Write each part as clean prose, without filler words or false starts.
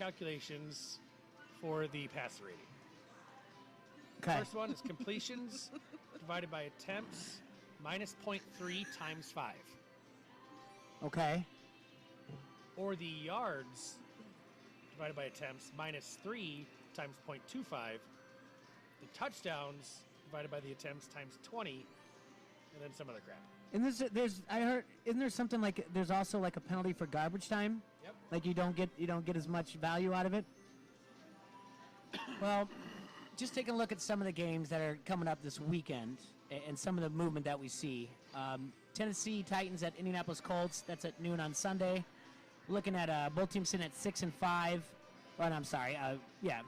calculations for the passer rating. Okay. First one is completions divided by attempts minus 0.3 times 5. Okay. Or the yards divided by attempts minus 3 times 0.25. The touchdowns divided by the attempts times 20, and then some other crap. And I heard, isn't there something like there's also like a penalty for garbage time? Yep. Like you don't get as much value out of it. Well, just taking a look at some of the games that are coming up this weekend and some of the movement that we see. Tennessee Titans at Indianapolis Colts. That's at noon on Sunday. We're looking at both teams sitting at 6-5. Well, I'm sorry. Yeah.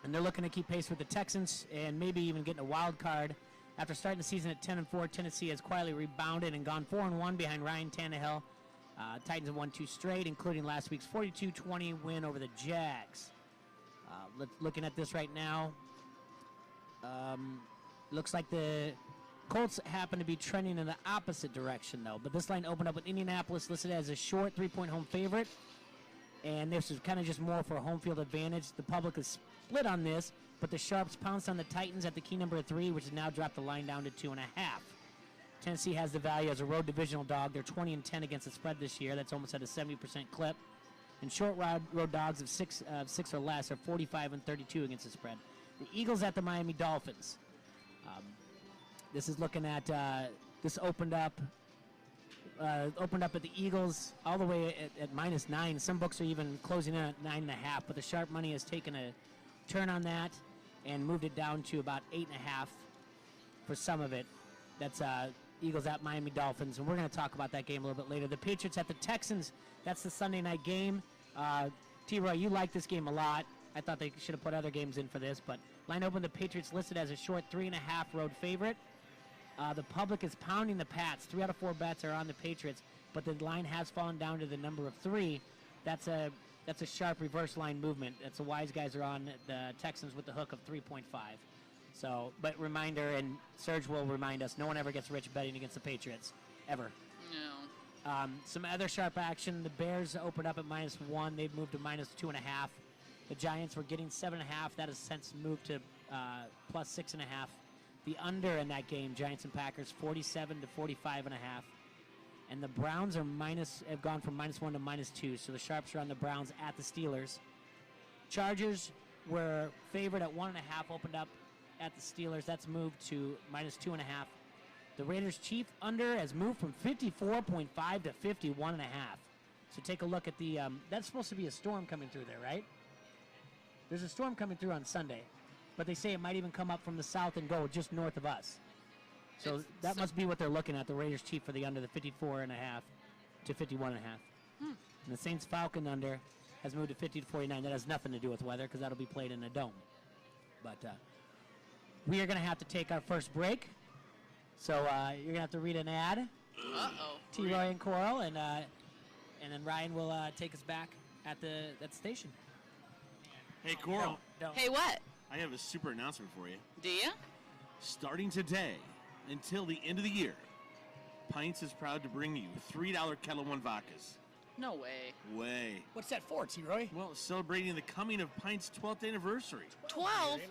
And they're looking to keep pace with the Texans and maybe even getting a wild card. After starting the season at 10-4, Tennessee has quietly rebounded and gone 4-1 behind Ryan Tannehill. Titans have won 2 straight, including last week's 42-20 win over the Jags. Looking at this right now, looks like the Colts happen to be trending in the opposite direction, though. But this line opened up with Indianapolis listed as a short 3-point home favorite. And this is kind of just more for a home field advantage. The public is split on this, but the Sharps pounced on the Titans at the key number of 3, which has now dropped the line down to 2.5. Tennessee has the value as a road divisional dog. They're 20-10 against the spread this year. That's almost at a 70% clip. And short road dogs of six or less are 45-32 against the spread. The Eagles at the Miami Dolphins. This is looking at this opened up at the Eagles all the way at -9. Some books are even closing in at 9.5. But the sharp money has taken a turn on that and moved it down to about 8.5 for some of it. That's Eagles at Miami Dolphins, and we're going to talk about that game a little bit later. The Patriots at the Texans. That's the Sunday night game. T-Roy, you like this game a lot. I thought they should have put other games in for this, but line open, the Patriots listed as a short 3.5 road favorite. The public is pounding the Pats. 3 out of 4 bets are on the Patriots, but the line has fallen down to the number of 3. That's a sharp reverse line movement. That's the wise guys are on the Texans with the hook of 3.5. So, but reminder, and Serge will remind us, no one ever gets rich betting against the Patriots, ever. No. Some other sharp action. The Bears opened up at -1. They've moved to -2.5. The Giants were getting 7.5. That has since moved to +6.5. The under in that game, Giants and Packers, 47 to 45.5. And the Browns have gone from -1 to -2. So the sharps are on the Browns at the Steelers. Chargers were favored at 1.5. Opened up at the Steelers. That's moved to -2.5. The Raiders Chief under has moved from 54.5 to 51.5. So take a look at the, that's supposed to be a storm coming through there, right? There's a storm coming through on Sunday, but they say it might even come up from the south and go just north of us. So that must be what they're looking at, the Raiders Chief for the under, the 54.5 to 51.5. And the Saints Falcon under has moved to 50 to 49. That has nothing to do with weather because that'll be played in a dome. But we are going to have to take our first break. So you're going to have to read an ad. Uh-oh. T-Roy and Coral, and then Ryan will take us back at the station. Hey, Coral. Don't. Hey, what? I have a super announcement for you. Do you? Starting today until the end of the year, Pints is proud to bring you $3 Kettle One vodkas. No way. Way. What's that for, T-Roy? Well, celebrating the coming of Pints' 12th anniversary. 12?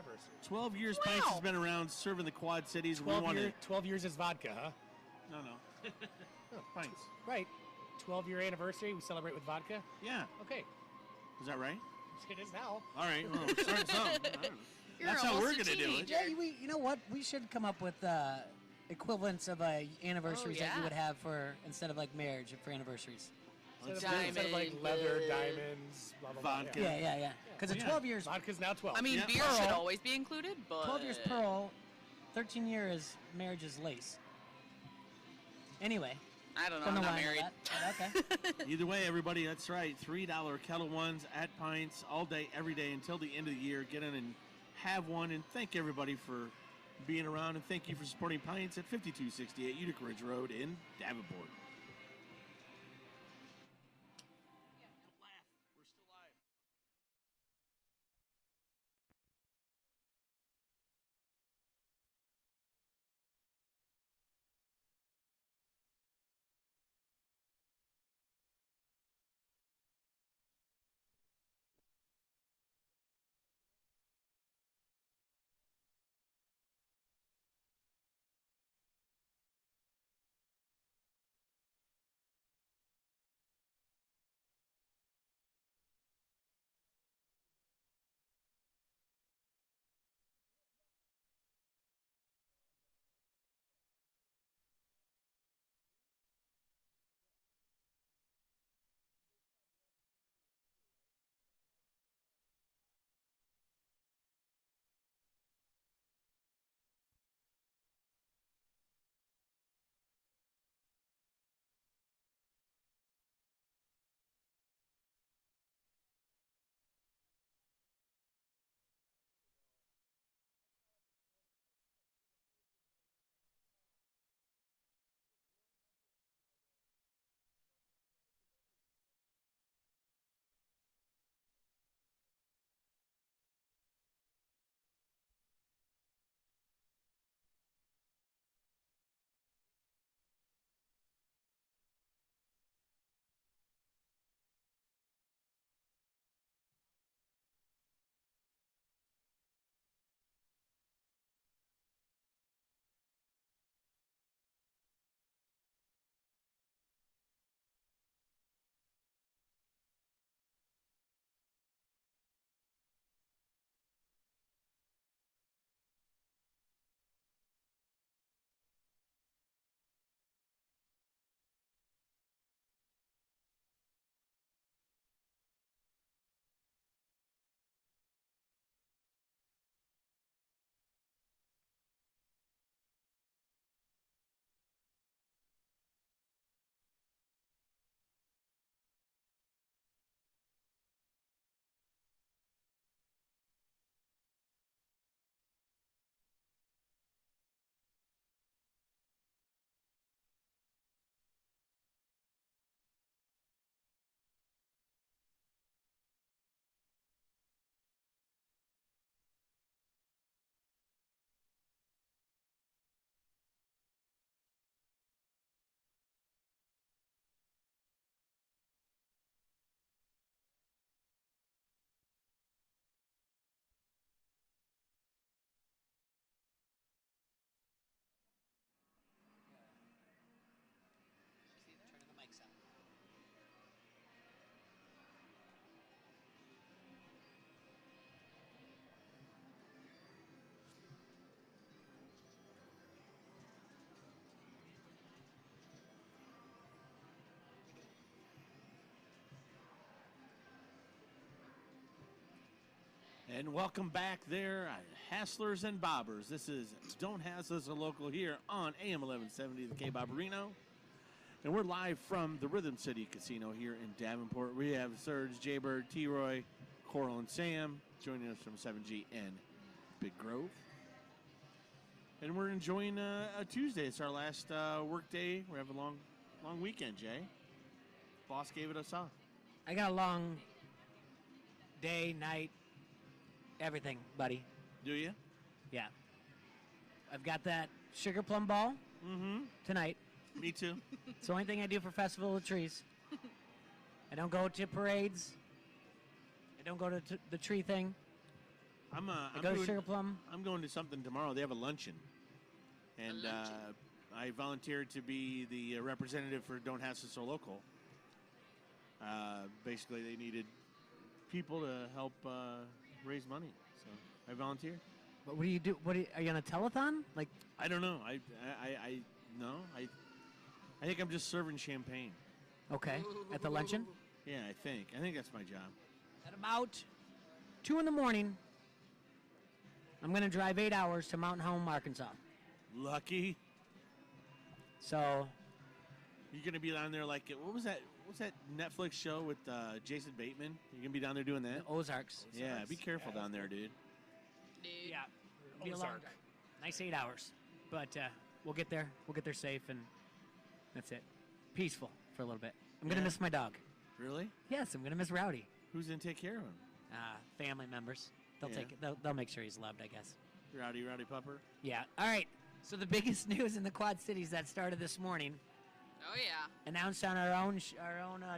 12 years Wow. Pints has been around serving the Quad Cities. 12 years is vodka, huh? No. Pints. Right. 12-year anniversary, we celebrate with vodka? Yeah. Okay. Is that right? It is now. All right. Well, we're starting something. I don't know. You're That's how we're almost a going to do it. teenager. Yeah, you know what? We should come up with equivalents of anniversaries that you yeah. would have for instead of like marriage for anniversaries. Instead of like leather, diamonds, blah, blah, blah. Vodka. Yeah. Because Yeah. 12 years, Vodka's now 12. I mean, Yeah. beer Pearl. should always be included, but... 12 years pearl, 13 years marriage is lace. Anyway. I don't know, Don't I'm know not why I know married. that, but okay. Either way, everybody, that's right. $3 Kettle Ones at Pints all day, every day until the end of the year. Get in and have one, and thank everybody for being around, and thank you for supporting Pints at 5268 Utica Ridge Road in Davenport. And welcome back there, Hasslers and Bobbers. This is Don't Hassle Us a Local here on AM 1170, the K-Bobberino. And we're live from the Rhythm City Casino here in Davenport. We have Serge, Jaybird, T-Roy, Coral, and Sam joining us from 7G and Big Grove. And we're enjoying a Tuesday. It's our last work day. We have a long weekend, Jay. Boss gave it us off. I got a long day, night, everything, buddy. Do you? Yeah. I've got that sugar plum ball tonight. Me too. It's the only thing I do for Festival of Trees. I don't go to parades. I don't go to the tree thing. I go to Sugar Plum. I'm going to something tomorrow. They have a luncheon. And I volunteered to be the representative for Don't Hassle So Local. Basically, they needed people to help raise money. So I volunteered. But what do you do? Are you on a telethon? Like, I don't know. I think I'm just serving champagne. okay, at the luncheon? Yeah, I think that's my job. At about 2 in the morning, I'm going to drive 8 hours to Mountain Home, Arkansas. Lucky. So, You're gonna be down there like what was that? What's that Netflix show with Jason Bateman? You're gonna be down there doing that? Ozarks. Yeah, be careful down there, dude. Dude. Yeah, it'll be a long Ozark. drive. Nice 8 hours. But we'll get there. We'll get there safe, and that's it. Peaceful for a little bit. I'm going to Yeah. miss my dog. Really? Yes, I'm going to miss Rowdy. Who's gonna take care of him? Family members. They'll Yeah. take it. They'll make sure he's loved, I guess. Rowdy Pupper. Yeah. All right. So the biggest news in the Quad Cities that started this morning, Oh, yeah. announced on our own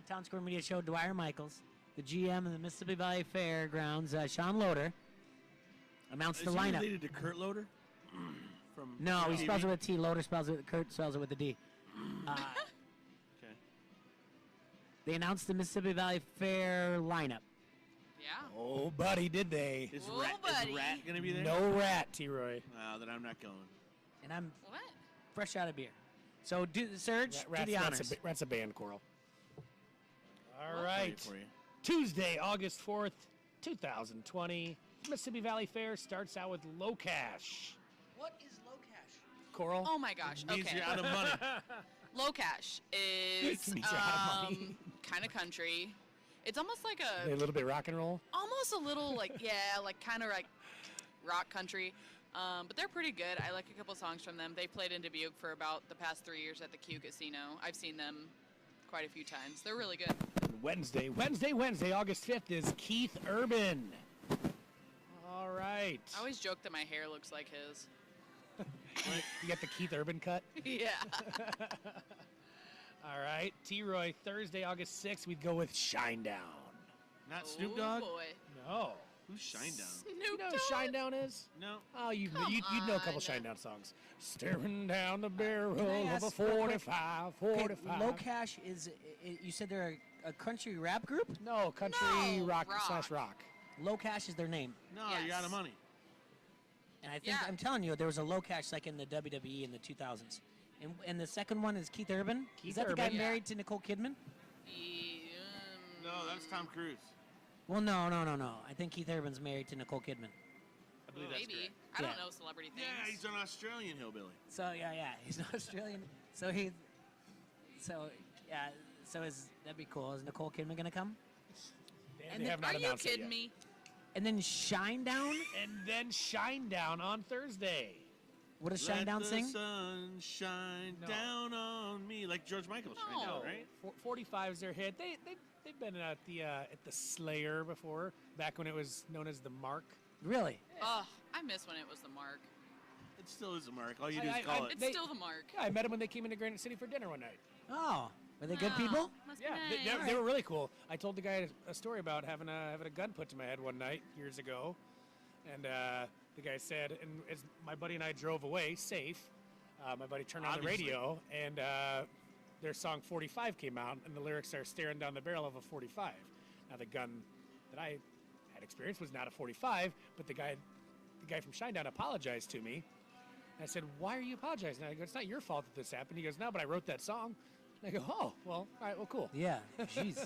Town Square Media show, Dwyer Michaels, the GM of the Mississippi Valley Fairgrounds, Sean Loader, announced Is the he lineup. related to Kurt Loader? From No, he TV? spells it with a T. Loader spells it. Kurt spells it with a D. Okay. They announced the Mississippi Valley Fair lineup. Yeah. Oh, buddy, did they? Is Whoa, Rat buddy. gonna be there? No rat, T-Roy. Then I'm not going. And I'm What? fresh out of beer. So, Serge, do the honors. Rat's a band, Coral. All I'll play right. it for you. Tuesday, August 4th, 2020. Mississippi Valley Fair starts out with low cash. What is low cash? Coral? Oh, my gosh. Means Okay. you're out of money. Low Cash is Means you're out of money. kind of country. It's almost like A little bit rock and roll. almost a little like, yeah, like kind of like rock country. But they're pretty good. I like a couple songs from them. They played in Dubuque for about the past 3 years at the Q Casino. I've seen them quite a few times. They're really good. Wednesday, August 5th is Keith Urban. All right. I always joke that my hair looks like his. You got the Keith Urban cut? Yeah. All right. T-Roy, Thursday, August 6th, we'd go with Shinedown. Not Snoop Oh, Dogg? boy. No. Who's Shinedown? You Snoop know who Dogg? Shinedown is? No. Oh, you'd Come know a couple on. Shinedown songs. Staring down the barrel Can I of a ask real quick? 45, Okay, 45. low cash is, you said they're a country rap group? No, country No, rock rock. / rock. Low cash is their name. No, you're out of Yes. money. And I think, Yeah. I'm telling you, there was a low cash like in the WWE in the 2000s. And the second one is Keith Urban. Keith is that the guy Urban. Yeah. married to Nicole Kidman? No, that's Tom Cruise. Well, no. I think Keith Urban's married to Nicole Kidman. I believe that's Maybe. correct. I don't Yeah. know celebrity things. Yeah, he's an Australian hillbilly. So yeah, he's an Australian. So that'd be cool. Is Nicole Kidman gonna come? They have not Are you announced it kidding yet. me? And then Shinedown. And then Shinedown on Thursday. What does Let Shinedown the sing? sun shine No. down on me, like George Michael shined No. down, right? 45 is their hit. They've been at the Slayer before, back when it was known as the Mark. Really? Oh, I miss when it was the Mark. It still is a mark. All you do I- is call I- it. It's They- still the Mark. Yeah, I met them when they came into Granite City for dinner one night. Oh, were they good Oh, people? must be Yeah, nice. they were really cool. I told the guy a story about having a gun put to my head one night years ago, and the guy said, and as my buddy and I drove away safe, my buddy turned on Obviously. the radio, and their song 45 came out, and the lyrics are staring down the barrel of a 45. Now the gun that I had experienced was not a 45, but the guy from Shinedown apologized to me. And I said, "Why are you apologizing?" And I go, "It's not your fault that this happened." He goes, "No, but I wrote that song." And I go, "Oh, well, all right, well, cool." Yeah. Jeez.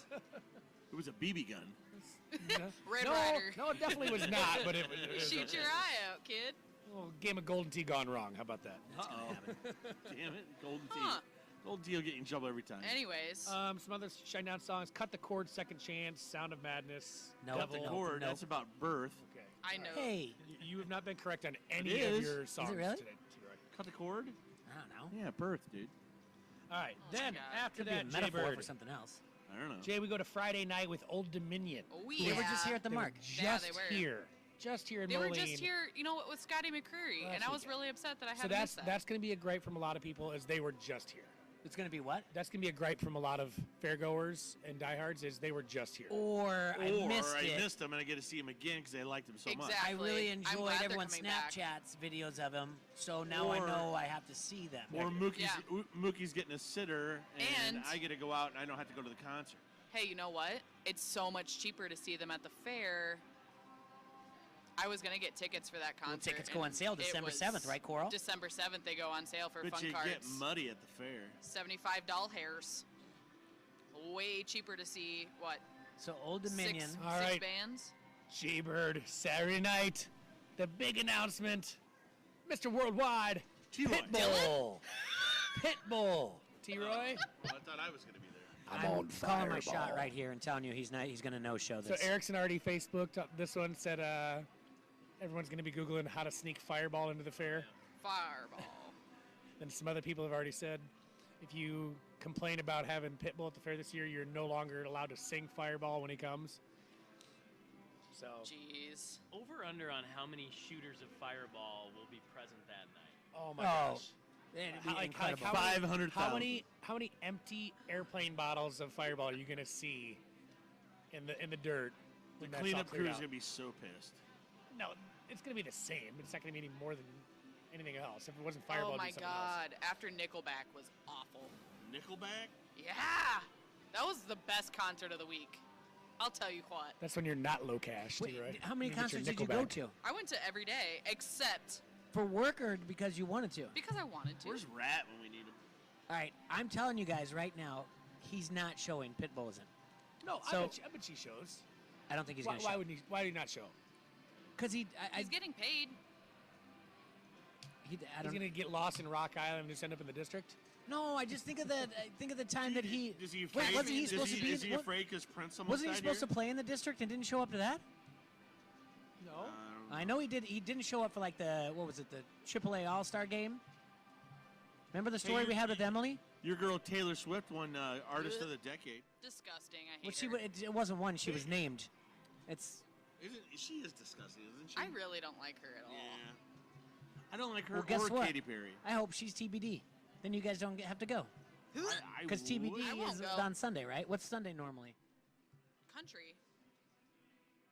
It was a BB gun. Red no, Rider. No, it definitely was not. But it was Shoot your eye out, kid. a little game of Golden Tee gone wrong. How about that? Uh-oh. Damn it. Golden Tee. Huh. Golden Tee will get you in trouble every time. Anyways, Some other Shine Down songs: "Cut the Cord," "Second Chance," "Sound of Madness," Nope. Cut the "Devil." cord. nope. That's about birth. Okay. I know. Hey, You have not been correct on any It of is. your Is it songs really? today, T-Roy. Cut the cord? I don't know. Yeah, birth, dude. All right. Oh, Then my God. after Could be a that, Jay metaphor Bird. for something else. I don't know. Jay, we go to Friday night with Old Dominion. Oh, They yeah. were just here at the They were mark. Yeah, just they were. here. Just here in They were Moline. just here, you know, with Scotty McCreery, Last and I was weekend. really upset that I had So to miss that. that's going to be a gripe from a lot of people, is they were just here. It's going to be what? That's going to be a gripe from a lot of fairgoers and diehards, is they were just here. Or I missed it. I missed him and I get to see him again because I liked him so much. Exactly. I really I'm enjoyed glad they're everyone's coming back. Snapchats videos of him, so now I Or- know I have to see them. Or Mookie's, Yeah. Mookie's getting a sitter, and And- I get to go out and I don't have to go to the concert. Hey, you know what? It's so much cheaper to see them at the fair. I was gonna get tickets for that concert. tickets go on and sale it December was 7th, right, Coral? December 7th, they go on sale for But fun you cards. get muddy at the fair. $75 hairs. Way cheaper to see what? So Old Dominion. Six, All six right. bands. Jay-Bird, Saturday night, the big announcement, Mr. Worldwide, T-Roy. Pitbull. Pitbull. T-Roy? Well, I thought I was going to be there. I'm calling my shot right here and telling you he's going to no-show So this. Erickson already Facebooked this one, said everyone's going to be Googling how to sneak Fireball into the fair. Fireball. Then some other people have already said, if you complain about having Pitbull at the fair this year, you're no longer allowed to sing Fireball when he comes. So, Jeez. Over under on how many shooters of Fireball will be present that night. oh my Oh, gosh. it'd be How- like, incredible. how many- 500,000. How many empty airplane bottles of Fireball are you gonna see in the dirt? The when that's all cleanup cleared crew is out? going to be so pissed. No, it's gonna be the same. It's not gonna be any more than anything else. If it wasn't Fireball, Oh it'd my be something else. God. After Nickelback was awful. Nickelback? Yeah. That was the best concert of the week. I'll tell you what. That's when you're not low cash, Wait, right? how many You get your concerts did you go Nickelback. to? I went to every day except For work or because you wanted to? because I wanted to. Where's Rat when we need him? All right, I'm telling you guys right now, he's not showing. Pitbull isn't. No, So- I bet she shows. I don't think he's Why, going to why show. would he? Why would he not show? Because He's getting paid. I He's don't gonna get lost in Rock Island and just end up in the district. No, I just think of that. I think of the time that he. Is he Wait, afraid? wasn't he Is supposed to be? Is he what- afraid because Prince almost wasn't he died supposed here? to play in the district and didn't show up to that? No. I know he did. He didn't show up for like the what was it, the AAA All Star game. Remember the story you- we had with Emily? Your girl Taylor Swift won Artist of the Decade. Disgusting. I hate Well, she her. it wasn't one. She was named. It's She is disgusting, isn't she? I really don't like her at all. Yeah. I don't like her Well, guess or what? Katy Perry. I hope she's TBD. Then you guys don't have to go I because TBD would. I won't is go. on Sunday, right? What's Sunday normally? Country.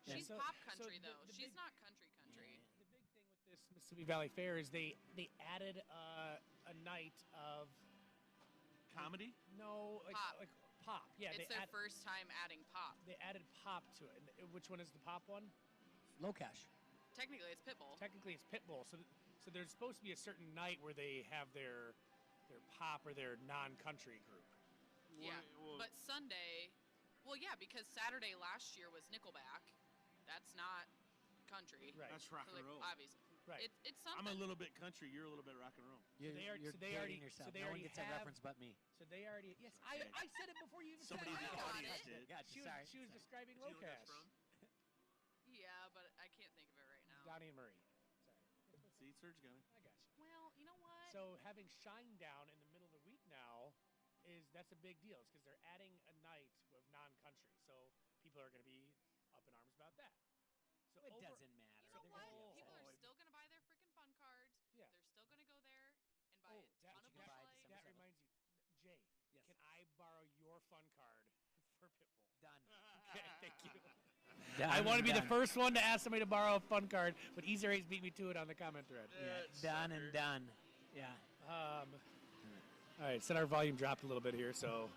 Yeah. She's So- pop so country the- though. the She's big- not country country. The big thing with this Mississippi Valley Fair is they added a night of Comedy? Pop. like pop. Yeah, It's their first time adding pop. they added pop to it. And which one is the pop one? Low cash. Technically, it's Pitbull. Technically, it's Pitbull. So there's supposed to be a certain night where they have their pop or their non-country group. Yeah. Well, But Sunday, well, yeah, because Saturday last year was Nickelback. That's not country. Right. that's rock So, and like, roll. obviously. Right. It's something. I'm a little bit country. You're a little bit rock and roll. You're, they are- you're so they dating already- yourself. so they no one already gets that have- reference but me. So they already. Yes, Okay. I said it before you even Somebody in said the it. got audience it. did. Gotcha. She was, Sorry. she was Sorry. describing Do you know where Locast. that's from? Yeah, but I can't think of it right now. Donnie and Marie. See, Serge got it. I got you. Well, you know what? So having Shine Down in the middle of the week now that's a big deal. It's because they're adding a night of non-country, so people are going to be up in arms about that. So It doesn't matter. You know They're what? gonna be People upset. are still going to buy their freaking fun cards. Yeah. They're still going to go there and buy a that, ton of you can buy Busch Light. December that reminds you, Jay. Yes. Can I borrow your fun card for Pitbull? Done. Okay, thank you. Done, I want to be the done. first one to ask somebody to borrow a fun card, but Easy Race beat me to it on the comment thread. Yeah, done and done. Yeah. All right, said our volume dropped a little bit here, so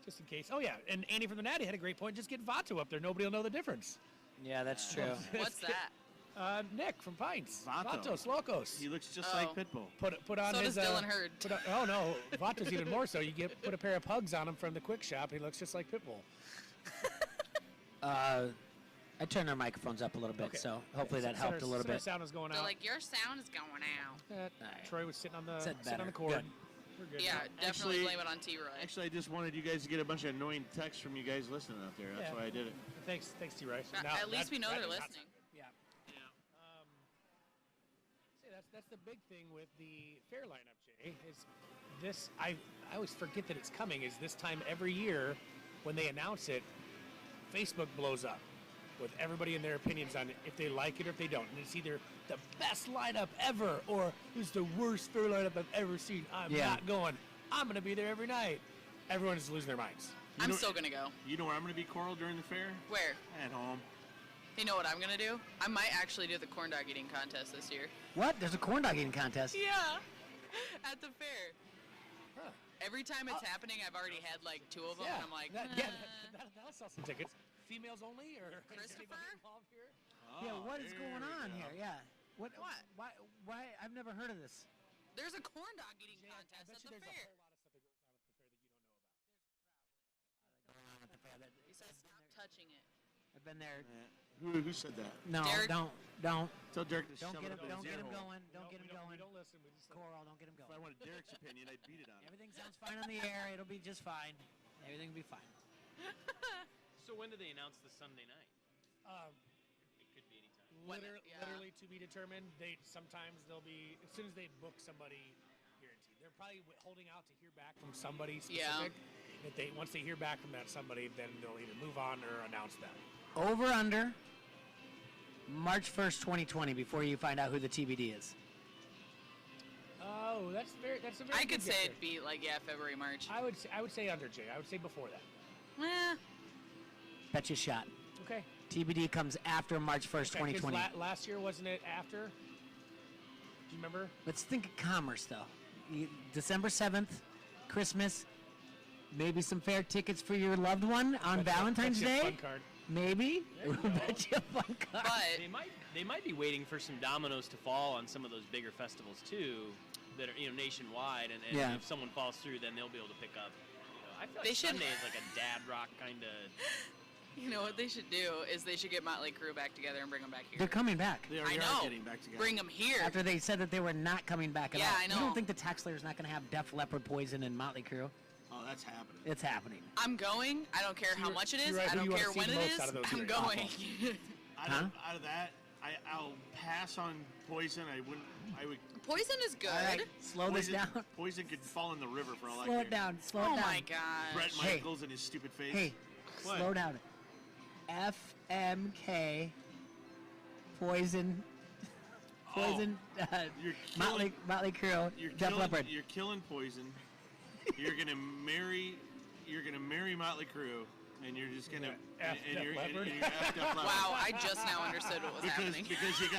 just in case. Oh yeah, and Andy from the Natty had a great point. Just get Vato up there; nobody will know the difference. Yeah, that's true. What's that? Nick from Pints. Vato. Vatos Locos. He looks just Oh. like Pitbull. Put on So his. does Dylan Hurd. Oh no, Vato's even more so. You put a pair of pugs on him from the Quick Shop. He looks just like Pitbull. I turned our microphones up a little bit, Okay. so hopefully that So helped a little our bit. sound is going They're out. like, your sound is going out. Alright. Troy was sitting on the Said sitting on better. the cord. Good. We're good. Yeah, now. definitely Actually- blame it on T-Roy. Actually, I just wanted you guys to get a bunch of annoying texts from you guys listening out there. That's Yeah. why I did it. Thanks, T-Roy. At least we know they're does not listening. sound good. Yeah. See, that's the big thing with the fair lineup, Jay. Is this I always forget that it's coming. Is this time every year when they announce it, Facebook blows up with everybody and their opinions on it, if they like it or if they don't. And it's either the best lineup ever or it's the worst fair lineup I've ever seen. I'm Yeah. not going. I'm going to be there every night. Everyone's losing their minds. I'm know- still going to go. You know where I'm going to be, Coral, during the fair? Where? At home. You know what I'm going to do? I might actually do the corn dog eating contest this year. What? There's a corn dog eating contest. Yeah. At the fair. Huh. Every time it's happening, I've already had like 2 of them, Yeah, and I'm like, that'll sell some tickets. Females only, or is Christopher? anybody involved here? Yeah, Oh, what is there going we on go. here? Yeah. What? What? Why? I've never heard of this. there's a corn dog eating Jay, I contest bet at you the there's a fair. whole lot of stuff that goes on at the fair that you don't know about. He says, stop touching it. I've been there. Who said that? No, Derek? don't. Tell Derek to Don't shove get it him. up Don't his get ear him hole. going. Don't get him We going. don't listen. We just Coral, don't get him If I going. wanted Derek's opinion, I'd beat it on him. Everything sounds fine on the air. It'll be just fine. Everything will be fine. So when do they announce the Sunday night? It could be anytime. When- yeah. Literally to be determined. Sometimes they'll be as soon as they book somebody, guaranteed. They're probably holding out to hear back from somebody specific. Yeah. If once they hear back from that somebody, then they'll either move on or announce them. Over under. March 1st, 2020. Before you find out who the TBD is. Oh, that's a very I good could say guess it'd be like, February, March. I would say under, Jay. I would say before that. Eh, Bet you shot. Okay. TBD comes after March 1st, Okay, 'cause 2020. last year wasn't it after? Do you remember? Let's think of commerce, though. December 7th, Christmas. Maybe some fair tickets for your loved one on Valentine's Bet you a Day. Fun card. Maybe. There you go. Bet you a fun card. but They might be waiting for some dominoes to fall on some of those bigger festivals too, that are nationwide, and Yeah. if someone falls through, then they'll be able to pick up. I feel like They should- Sunday is like a dad rock kind of. you know what they should do is they should get Motley Crue back together and bring them back here. They're coming back. They I already know. are getting back together. Bring them here. After they said that they were not coming back at Yeah, all. I You know. don't think the Tax Layer's not going to have Def Leppard, Poison, and Motley Crue? Oh, that's happening. It's happening. I'm going. I don't care how much it is. you're right. I Who do don't you wanna care see when the it most is. out of those I'm three? going. Out of that, I'll pass on Poison. I would. Poison is good. All right, slow this Poison, down. Poison could fall in the river for all I Slow care. it down. Slow Oh it down. my gosh. Brett Hey. Michaels and his stupid face. Hey, What? slow down. FMK, Poison, Poison, You're Motley Crue, Def Leppard. You're killing Poison. You're gonna marry. You're gonna marry Motley Crue, and you're just gonna. F and Def you're, Leppard? and you're F Def Leppard. Wow, I just now understood what was happening. Because you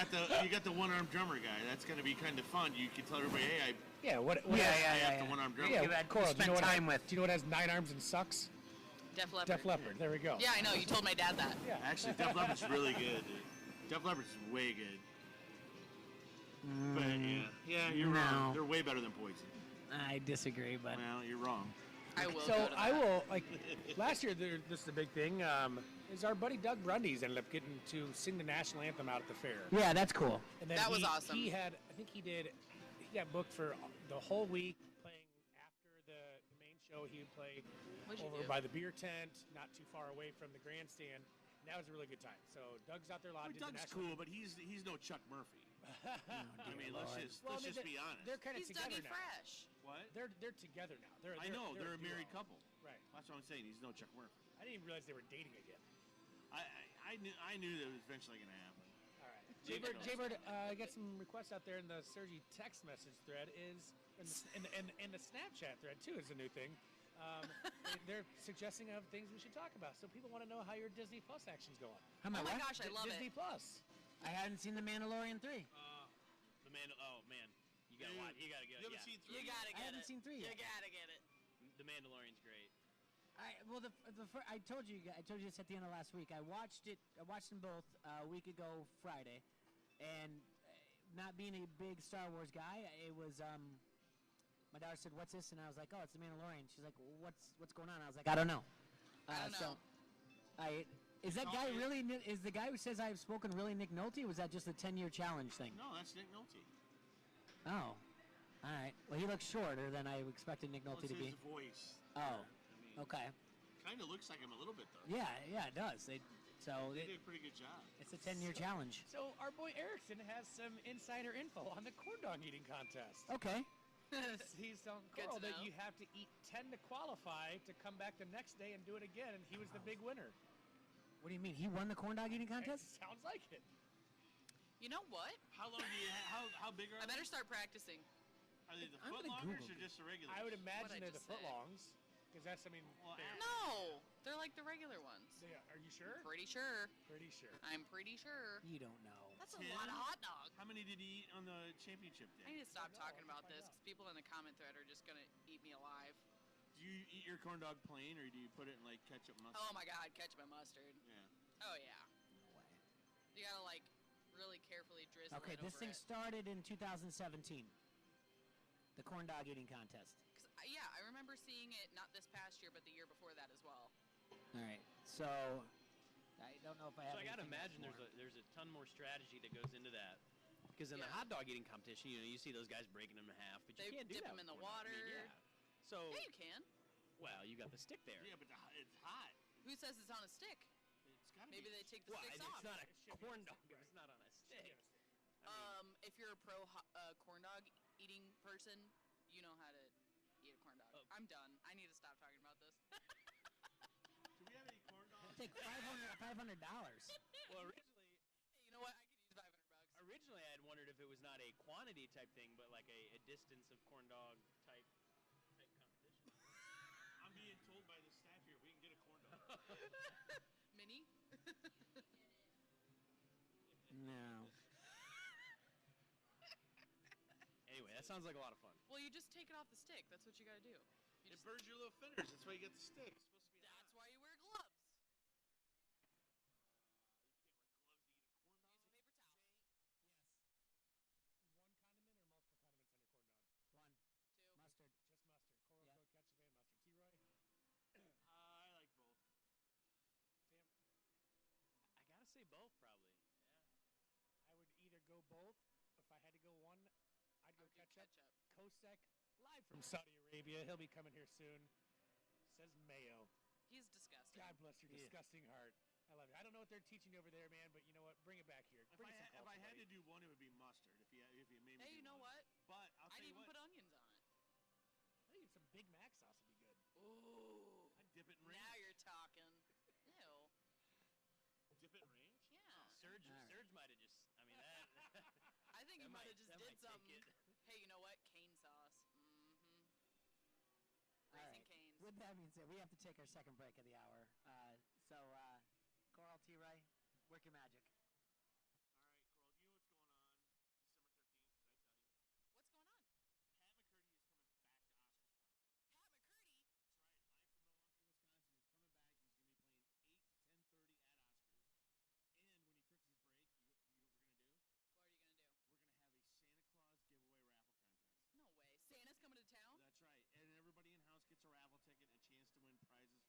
got the one-armed drummer guy. That's gonna be kind of fun. You can tell everybody, hey, Yeah. What? Yeah, has- yeah, I yeah. have the one-armed drummer. Yeah, You've had- Coral, you do you know spent what time has, with. Do you know what has 9 arms and sucks? Def Leppard. Def Leppard. There we go. Yeah, I know. You told my dad that. Yeah. Actually, Def Leppard's really good. Dude. Def Leppard's way good. But yeah, you're No. wrong. They're way better than Poison. I disagree, but Well, you're wrong. I will. So go to I that. will last year. This is a big thing. Is our buddy Doug Brundy's ended up getting to sing the national anthem out at the fair. yeah, that's cool. And then That was he- awesome. He had, I think he got booked for the whole week playing after the main show. He would play What'd you over do? by the beer tent, not too far away from the grandstand. And that was a really good time. So Doug's out there a lot. did the Doug's national- cool, but he's no Chuck Murphy. I mean, let's Lord. just Well, I mean, just be honest. They're kind of He's together Dougie now. Fresh. What? They're together now. I know they're a duo. married couple. Right. That's what I'm saying. He's no Chuck Murphy. I didn't even realize they were dating again. I knew that was eventually going to happen. All right. Maybe Jaybird, I got some requests out there in the Sergi text message thread. Is in the Snapchat thread too is a new thing. They're suggesting of things we should talk about. So people want to know how your Disney Plus action's going. How am I Oh my what? gosh, I love Disney it. Plus. I hadn't seen The Mandalorian 3. Oh man, you gotta watch. You gotta get You it. haven't Yeah. seen You three? gotta I get haven't it. seen 3 You yet. gotta get it. The Mandalorian's great. I told you this at the end of last week. I watched them both a week ago Friday, and not being a big Star Wars guy, it was my daughter said, "What's this?" And I was like, "Oh, it's The Mandalorian." She's like, "What's going on?" I was like, "I don't know." I don't know. So Is that guy really? Is the guy who says I've spoken really Nick Nolte? Or was that just a 10-year challenge thing? No, that's Nick Nolte. Oh, all right. Well, he looks shorter than I expected Nick Nolte to be. His voice. Oh, I mean, okay. Kind of looks like him a little bit though. Yeah, it does. They did a pretty good job. It's a 10-year challenge. So our boy Erickson has some insider info on the corn dog eating contest. Okay. He's telling Good Coral to that know. you have to eat 10 to qualify to come back the next day and do it again, and he was the big winner. What do you mean? He won the corn dog eating contest? Sounds like it. You know what? How long do you? How big are I they? better start practicing. Are they the I'm gonna footlongers Google or just the regulars? I would What'd imagine I they're the just say? footlongs, because that's, I mean, Well, they're- No, they're like the regular ones. are you sure? Pretty sure. Pretty sure. I'm pretty sure. You don't know. That's a 10? lot of hot dog. How many did he eat on the championship I day? need to stop know. talking Let's about find this out. because people in the comment thread are just gonna eat me alive. Do you eat your corn dog plain or do you put it in like ketchup mustard? Oh my God, ketchup and mustard. Yeah. Oh yeah. No way. You gotta like really carefully drizzle Okay, it this over thing it. started in 2017. The corn dog eating contest. 'Cause, yeah, I remember seeing it not this past year, but the year before that as well. All right. So I don't know if I have. So I gotta anything else imagine more. there's a ton more strategy that goes into that. Because in the Yeah. hot dog eating competition, you see those guys breaking them in half, but you They can't do dip that them with in the corn dog. I mean, water. yeah. So, Yeah, you can. well, you got the stick there. Yeah, but it's hot. Who says it's on a stick? It's gotta Maybe be. they take the Well, sticks it's off. not It should a be on corn a dog stick, if right? it's not on a Should be stick. on a stick. If you're a pro corn dog eating person, you know how to eat a corn dog. Oh. I'm done. I need to stop talking about this. Do we have any corn dogs? Take $500. Well, originally, Hey, you know what? I could use $500. originally I had wondered if it was not a quantity type thing, but like a distance of corn dog type competition. I'm being told by the staff here we can get a corn dog. Mini? No. Anyway, that sounds like a lot of fun. Well, you just take it off the stick. That's what you gotta do. You It just, burns your little fingers. That's why you get the stick. It's supposed to be that's why you wear gloves. You can't wear gloves to eat a corn dog. Use a paper towel. One condiment or multiple condiments on your corn dog? One. Two. Mustard. Just mustard. Coral Yeah. Code, ketchup, and mustard. T-Roy? I like both. Sam? I gotta say both, probably. Yeah. I would either go both. If I had to go one, I'd I go would do ketchup. Kosek, live from Saudi Arabia. He'll be coming here soon. Says mayo. He's disgusting. God bless your Yeah. disgusting heart. I love it. I don't know what they're teaching you over there, man, but you know what? Bring it back here. If Bring I, us some if I culture, had to buddy. do one, it would be mustard. If you made me Hey, do you know one. what? But I'll tell I'd you even what. put onions on it. I think some Big Mac sauce would be good. Ooh. I'd dip it in ranch. Now you're talking. Ew. Dip it in ranch. Yeah. Surge, All right. Surge might have just. I mean that. I think That you might might- have just that did might take something. it. Hey, you know what? Cane sauce. Mm-hmm. All Raising right. canes. With that being said, we have to take our second break of the hour. Coral, T-Ray, work your magic. All right, Coral. Do you know what's going on December 13th? Did I tell you? What's going on? Pat McCurdy is coming back to Oscars Pub. Pat McCurdy. That's right. Live from Milwaukee, Wisconsin. He's coming back. He's going to be playing 8 to 10:30 at Oscars. And when he took his break, you know what we're going to do? What are you gonna do? We're going to have a Santa Claus giveaway raffle contest. No way. Santa's coming to town? That's right. And everybody in house gets a raffle ticket and a chance to win prizes from Santa. That's insane.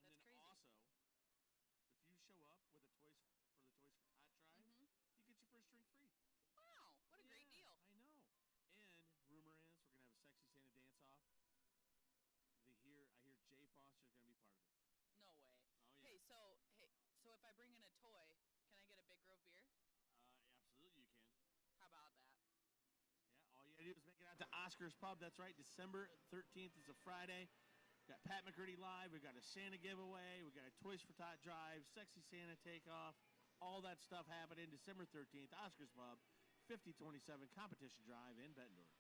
And That's then crazy. also, if you show up with a Toys for Tot drive, Mhm. you get your first drink free. Wow, what a great Yeah, deal. I know. And rumor is we're gonna have a sexy Santa dance off. I hear Jay Foster's gonna be part of it. No way. Oh yeah. Hey, so if I bring in a toy, can I get a Big Grove beer? Absolutely you can. How about that? Yeah. All you gotta do is make it out to Oscars Pub. That's right. December 13th is a Friday. Got Pat McCurdy live. We got a Santa giveaway. We got a Toys for Tot drive. Sexy Santa takeoff. All that stuff happening December 13th. Oscars Pub, 5027 Competition Drive in Bettendorf.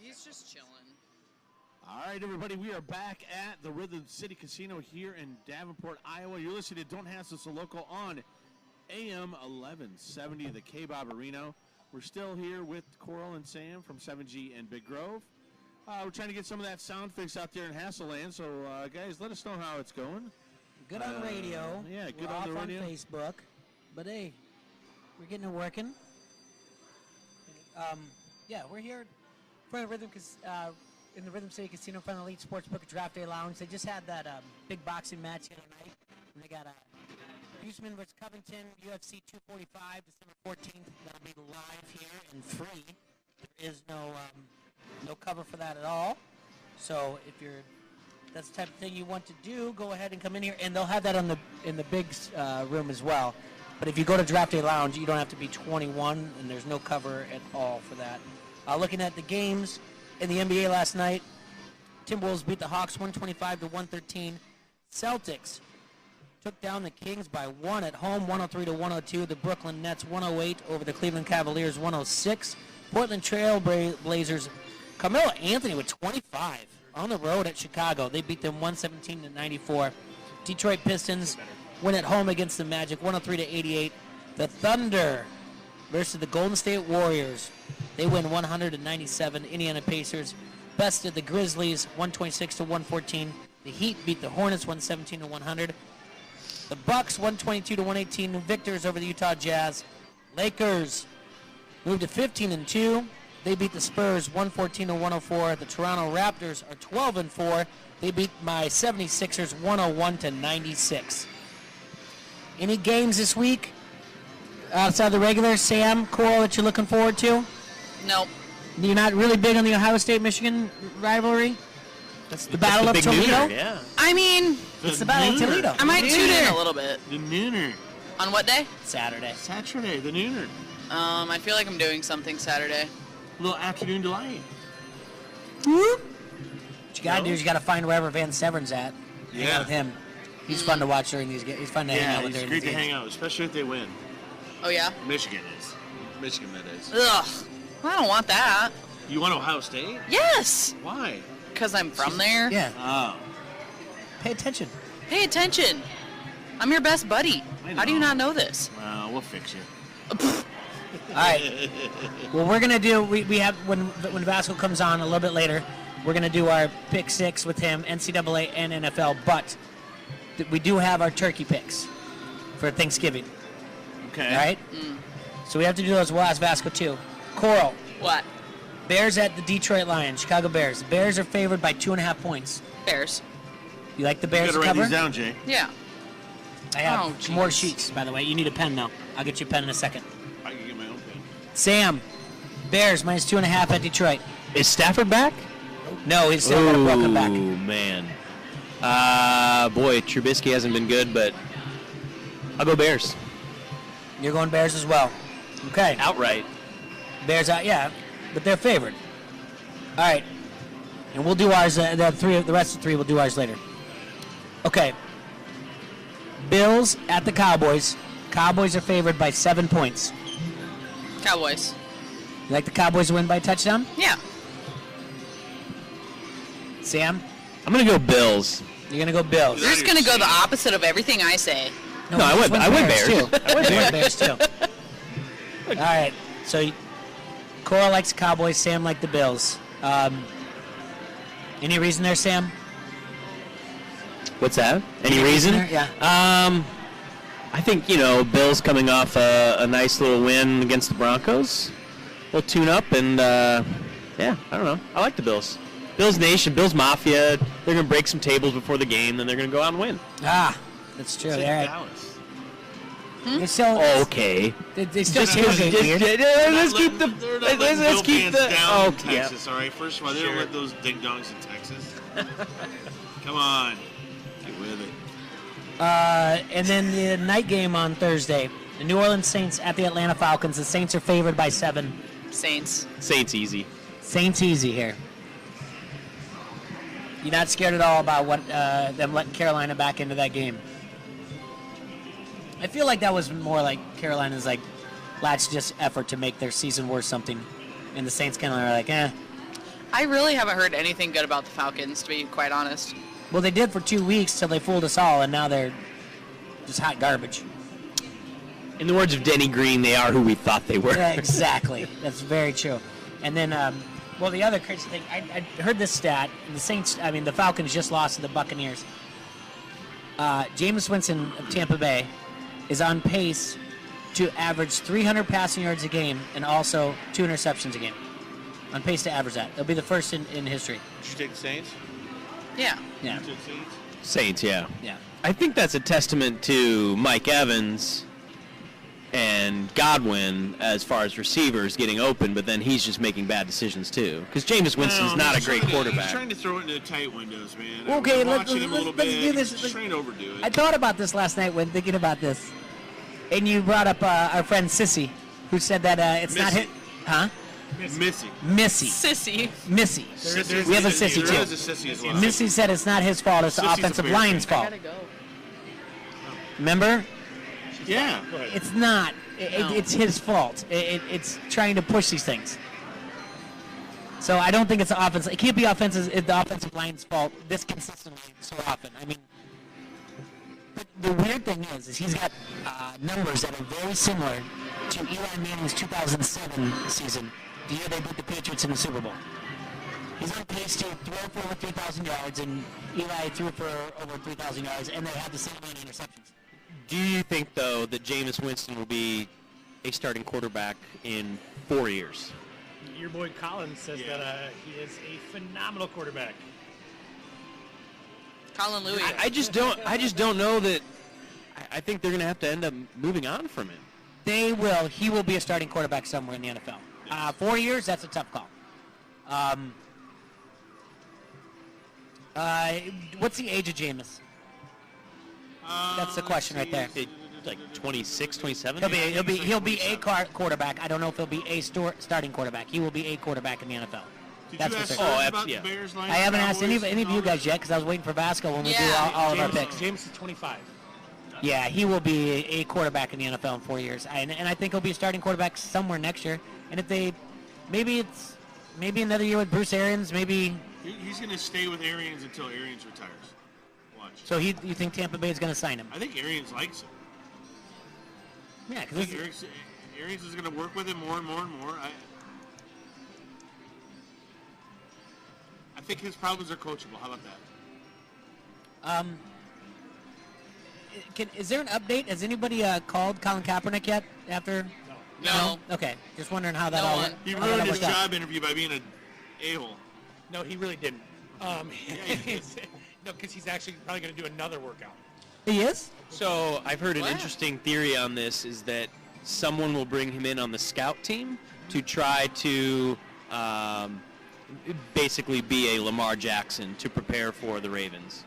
he's just chilling. All right, everybody, we are back at the Rhythm City Casino here in Davenport, Iowa. You're listening to Don't Hassle So Local on AM 1170, the K-Bob Arena. We're still here with Coral and Sam from 7G and Big Grove. We're trying to get some of that sound fix out there in Hassleland, so guys, let us know how it's going. Good on radio. Yeah, good We're on off the radio. on Facebook. But hey, we're getting it working. Yeah, we're here in front of Rhythm, in the Rhythm City Casino, in front of the Elite Sportsbook at Draft Day Lounge. They just had that big boxing match the other night. And they got Usman vs. Covington, UFC 245, December 14th. That'll be live here and free. There is no cover for that at all. So if that's the type of thing you want to do, go ahead and come in here. And they'll have that in the big room as well. But if you go to Draft Day Lounge, you don't have to be 21, and there's no cover at all for that. Looking at the games in the NBA last night, Timberwolves beat the Hawks 125-113. Celtics took down the Kings by 1 at home, 103-102. The Brooklyn Nets 108 over the Cleveland Cavaliers 106. Portland Trail Blazers, Carmelo Anthony with 25 on the road at Chicago. They beat them 117-94. Detroit Pistons win at home against the Magic 103-88. The Thunder versus the Golden State Warriors. They win 100-97. Indiana Pacers bested the Grizzlies 126-114. The Heat beat the Hornets 117-100. The Bucks 122-118. Victors over the Utah Jazz. Lakers moved to 15-2. They beat the Spurs 114-104. The Toronto Raptors are 12-4. They beat my 76ers 101-96. Any games this week outside the regular, Sam, Coral, that you're looking forward to? Nope. You're not really big on the Ohio State-Michigan rivalry? That's the Battle of Toledo? Nooner, yeah. I mean, It's the Battle of Toledo. I might tune in a little bit. The Nooner. On what day? Saturday. Saturday, the Nooner. I feel like I'm doing something Saturday. A little afternoon delight. What you gotta do is you gotta find wherever Van Severn's at. Hang out with him. He's fun to watch during these games. He's fun to hang out with during great these to games. hang out, especially if they win. Oh, yeah? Michigan is. Michigan, that is. Ugh. I don't want that. You want Ohio State? Yes. Why? Because I'm from there. Yeah. Oh. Pay attention. Pay attention. I'm your best buddy. I How do you know. not know this? Well, we'll fix you. All right. Well, we're gonna do. We have when Vasco comes on a little bit later. We're gonna do our pick six with him, NCAA and NFL. But we do have our turkey picks for Thanksgiving. Okay. All right. So we have to do those. We'll ask Vasco too. Coral. What? Bears at the Detroit Lions. Chicago Bears. The Bears are favored by 2.5 points. Bears. You like the You Bears gotta to write cover? these down, Jay. Yeah. I have Oh, more jeez. sheets, by the way. You need a pen, though. I'll get you a pen in a second. I can get my own pen. Sam, Bears minus 2.5 at Detroit. Is Stafford back? No, he's still got a broken back. Oh, man. Boy, Trubisky hasn't been good, but I'll go Bears. You're going Bears as well. Okay. Outright. Bears out, yeah, but they're favored. All right, and we'll do ours. The rest of the three, we'll do ours later. Okay. Bills at the Cowboys. Cowboys are favored by 7 points. Cowboys. You like the Cowboys to win by a touchdown? Yeah. Sam, I'm going to go Bills. you're gonna go Bills. You're just going to go the opposite of everything I say. No, I went Bears. too. I went Bears too. All right, so Cora likes the Cowboys. Sam likes the Bills. Any reason there, Sam? What's that? Any reason? Yeah. I think, Bills coming off a nice little win against the Broncos. We'll tune up and, yeah, I don't know. I like the Bills. Bills Nation, Bills Mafia. They're going to break some tables before the game, then they're going to go out and win. Ah, that's true. Say All right. Dallas. They still, Okay. they still Just, tailgate weird. let's keep the. They're not Let's letting keep Bill the. fans down in Oh, yeah. Texas, all right? First of all, they don't Sure. let those ding-dongs in Texas. Come on. Get with it. And then the night game on Thursday. The New Orleans Saints at the Atlanta Falcons. The Saints are favored by 7. Saints. Saints easy. Saints easy here. You're not scared at all about what them letting Carolina back into that game. I feel like that was more like Carolina's last just effort to make their season worth something, and the Saints kind of are like, eh. I really haven't heard anything good about the Falcons, to be quite honest. Well, they did for 2 weeks till they fooled us all, and now they're just hot garbage. In the words of Denny Green, they are who we thought they were. Yeah, exactly. That's very true. And then, well, the other crazy thing, I heard this stat. The Falcons just lost to the Buccaneers. Jameis Winston of Tampa Bay is on pace to average 300 passing yards a game and also 2 interceptions a game. On pace to average that. They'll be the first in history. Did you take the Saints? Yeah. Yeah. You took Saints? Saints, yeah. Yeah. I think that's a testament to Mike Evans and Godwin as far as receivers getting open, but then he's just making bad decisions too. Because Jameis Winston's not a great quarterback. He's trying to throw it into tight windows, man. Okay, I'm let's watching him a little do bit. this. He's trying to overdo it. I thought about this last night when thinking about this. And you brought up our friend Sissy, who said that it's not Missy. hit. Huh? Missy. Missy. Sissy. Missy. Sissy. We have a Sissy, There is too. a Sissy as well. Missy said it's not his fault, it's the Sissy's a offensive Bears line's fan. fault. Gotta go. Remember? Yeah. Go ahead. It's not. No. It's his fault. It's trying to push these things. So I don't think it's the offense. It can't be the offensive line's fault this consistently so often. I mean, but the weird thing is he's got numbers that are very similar to Eli Manning's 2007 season, the year they beat the Patriots in the Super Bowl. He's on pace to throw for over 3,000 yards, and Eli threw for over 3,000 yards, and they had the same amount of interceptions. Do you think, though, that Jameis Winston will be a starting quarterback in 4 years? Your boy Colin says Yeah. that he is a phenomenal quarterback. Colin Louis. I just don't know that. I think they're going to have to end up moving on from him. They will. He will be a starting quarterback somewhere in the NFL. 4 years, that's a tough call. What's the age of Jameis? That's the question right there. Like 26, 27? He'll be a quarterback. I don't know if he'll be a starting quarterback. He will be a quarterback in the NFL. Did That's you for ask certain. Serge Oh, about yeah. the Bears line? I haven't asked any Cowboys, of you all that? guys yet because I was waiting for Vasco when we do Yeah. all of our James, picks. James is 25. Yeah, he will be a quarterback in the NFL in 4 years, and I think he'll be a starting quarterback somewhere next year. And if they, maybe another year with Bruce Arians, maybe. He's going to stay with Arians until Arians retires. Watch. So you think Tampa Bay is going to sign him? I think Arians likes him. Yeah, I because think Arians is going to work with him more and more and more. I think his problems are coachable. How about that? Is there an update? Has anybody called Colin Kaepernick yet? After? No. Okay, just wondering how that No all. one. He how that ruined all his worked out. job interview by being an a-hole. No, he really didn't. he did. No, because he's actually probably going to do another workout. He is. So I've heard an What? interesting theory on this is that someone will bring him in on the scout team to try to basically be a Lamar Jackson to prepare for the Ravens.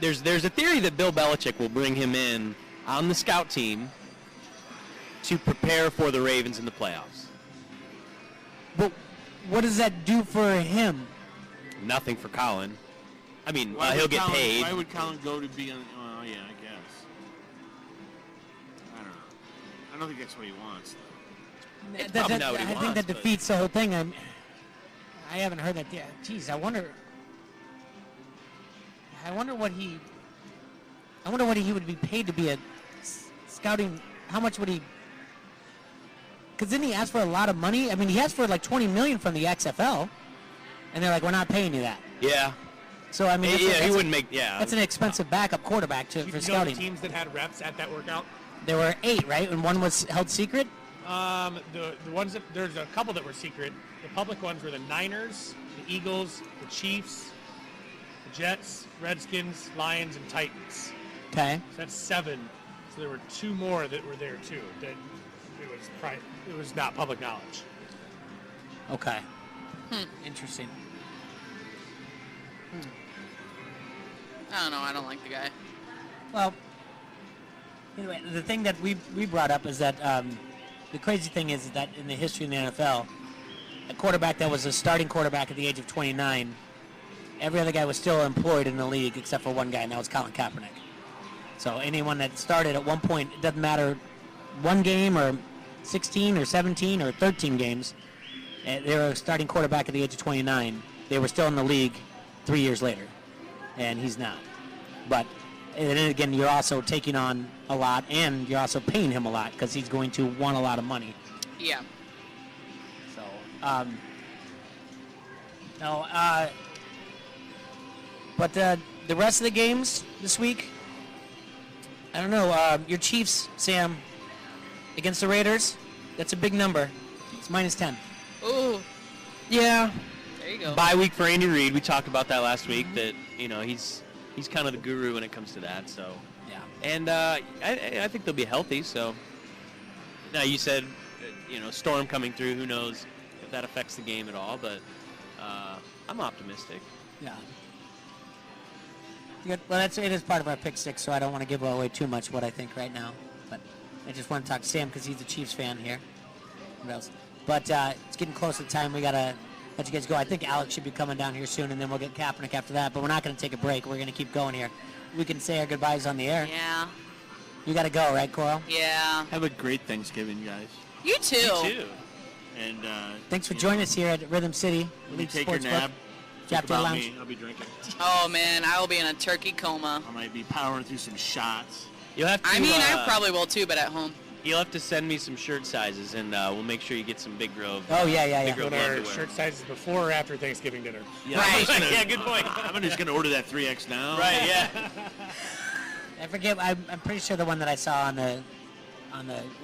There's a theory that Bill Belichick will bring him in on the scout team to prepare for the Ravens in the playoffs. But what does that do for him? Nothing for Colin. I mean, Why he'll would get Colin- paid. Why would Colin go to be on? Well, yeah, I guess. I don't know. I don't think that's what he wants. It's probably not what he I think wants, that but- defeats the whole thing. I haven't heard that yet. Jeez, I wonder what he would be paid to be a scouting. How much would he? Because didn't he ask for a lot of money? I mean, he asked for like $20 million from the XFL, and they're like, "We're not paying you that." Yeah. So I mean, He wouldn't make. Yeah. that's an expensive backup quarterback Do for you know the scouting. teams that had reps at that workout? There were 8, right? And one was held secret. The ones that there's a couple that were secret. The public ones were the Niners, the Eagles, the Chiefs, the Jets, Redskins, Lions, and Titans. Okay. So that's 7. So there were 2 more that were there too. That it was not public knowledge. Okay. Interesting. I don't know. I don't like the guy. Well, anyway, the thing that we brought up is that the crazy thing is that in the history of the NFL, a quarterback that was a starting quarterback at the age of 29, every other guy was still employed in the league except for one guy, and that was Colin Kaepernick. So anyone that started at one point, it doesn't matter, one game or 16 or 17 or 13 games, And they were a starting quarterback at the age of 29. They were still in the league 3 years later, and he's not. But and then again, you're also taking on a lot, and you're also paying him a lot because he's going to want a lot of money. Yeah. So, no, but the rest of the games this week, I don't know. Your Chiefs, Sam, against the Raiders, that's a big number. It's -10. Ooh. Yeah. There you go. Bye week for Andy Reid. We talked about that last week. That he's kind of the guru when it comes to that. So Yeah. and I think they'll be healthy. So now you said storm coming through. Who knows if that affects the game at all? But I'm optimistic. Yeah. Good. Well, it is part of our pick six, so I don't want to give away too much what I think right now. But I just want to talk to Sam because he's a Chiefs fan here. What else? But it's getting close to the time. We got to let you guys go. I think Alex should be coming down here soon, and then we'll get Kaepernick after that. But we're not going to take a break. We're going to keep going here. We can say our goodbyes on the air. Yeah. You got to go, right, Coral? Yeah. Have a great Thanksgiving, guys. You too. You too. And Thanks for joining us here at Rhythm City. when you Elite take your Sportsbook. nap, think Chapter about Lounge. me. I'll be drinking. Oh man, I will be in a turkey coma. I might be powering through some shots. You'll have to. I mean, I probably will too, but at home. You'll have to send me some shirt sizes, and we'll make sure you get some Big Grove. Oh, yeah. Big Grove What are underwear. shirt sizes before or after Thanksgiving dinner? Yeah, Right. I'm just gonna, Yeah, good point. I'm just going to order that 3X now. Right. Yeah. I forget. I'm pretty sure the one that I saw on the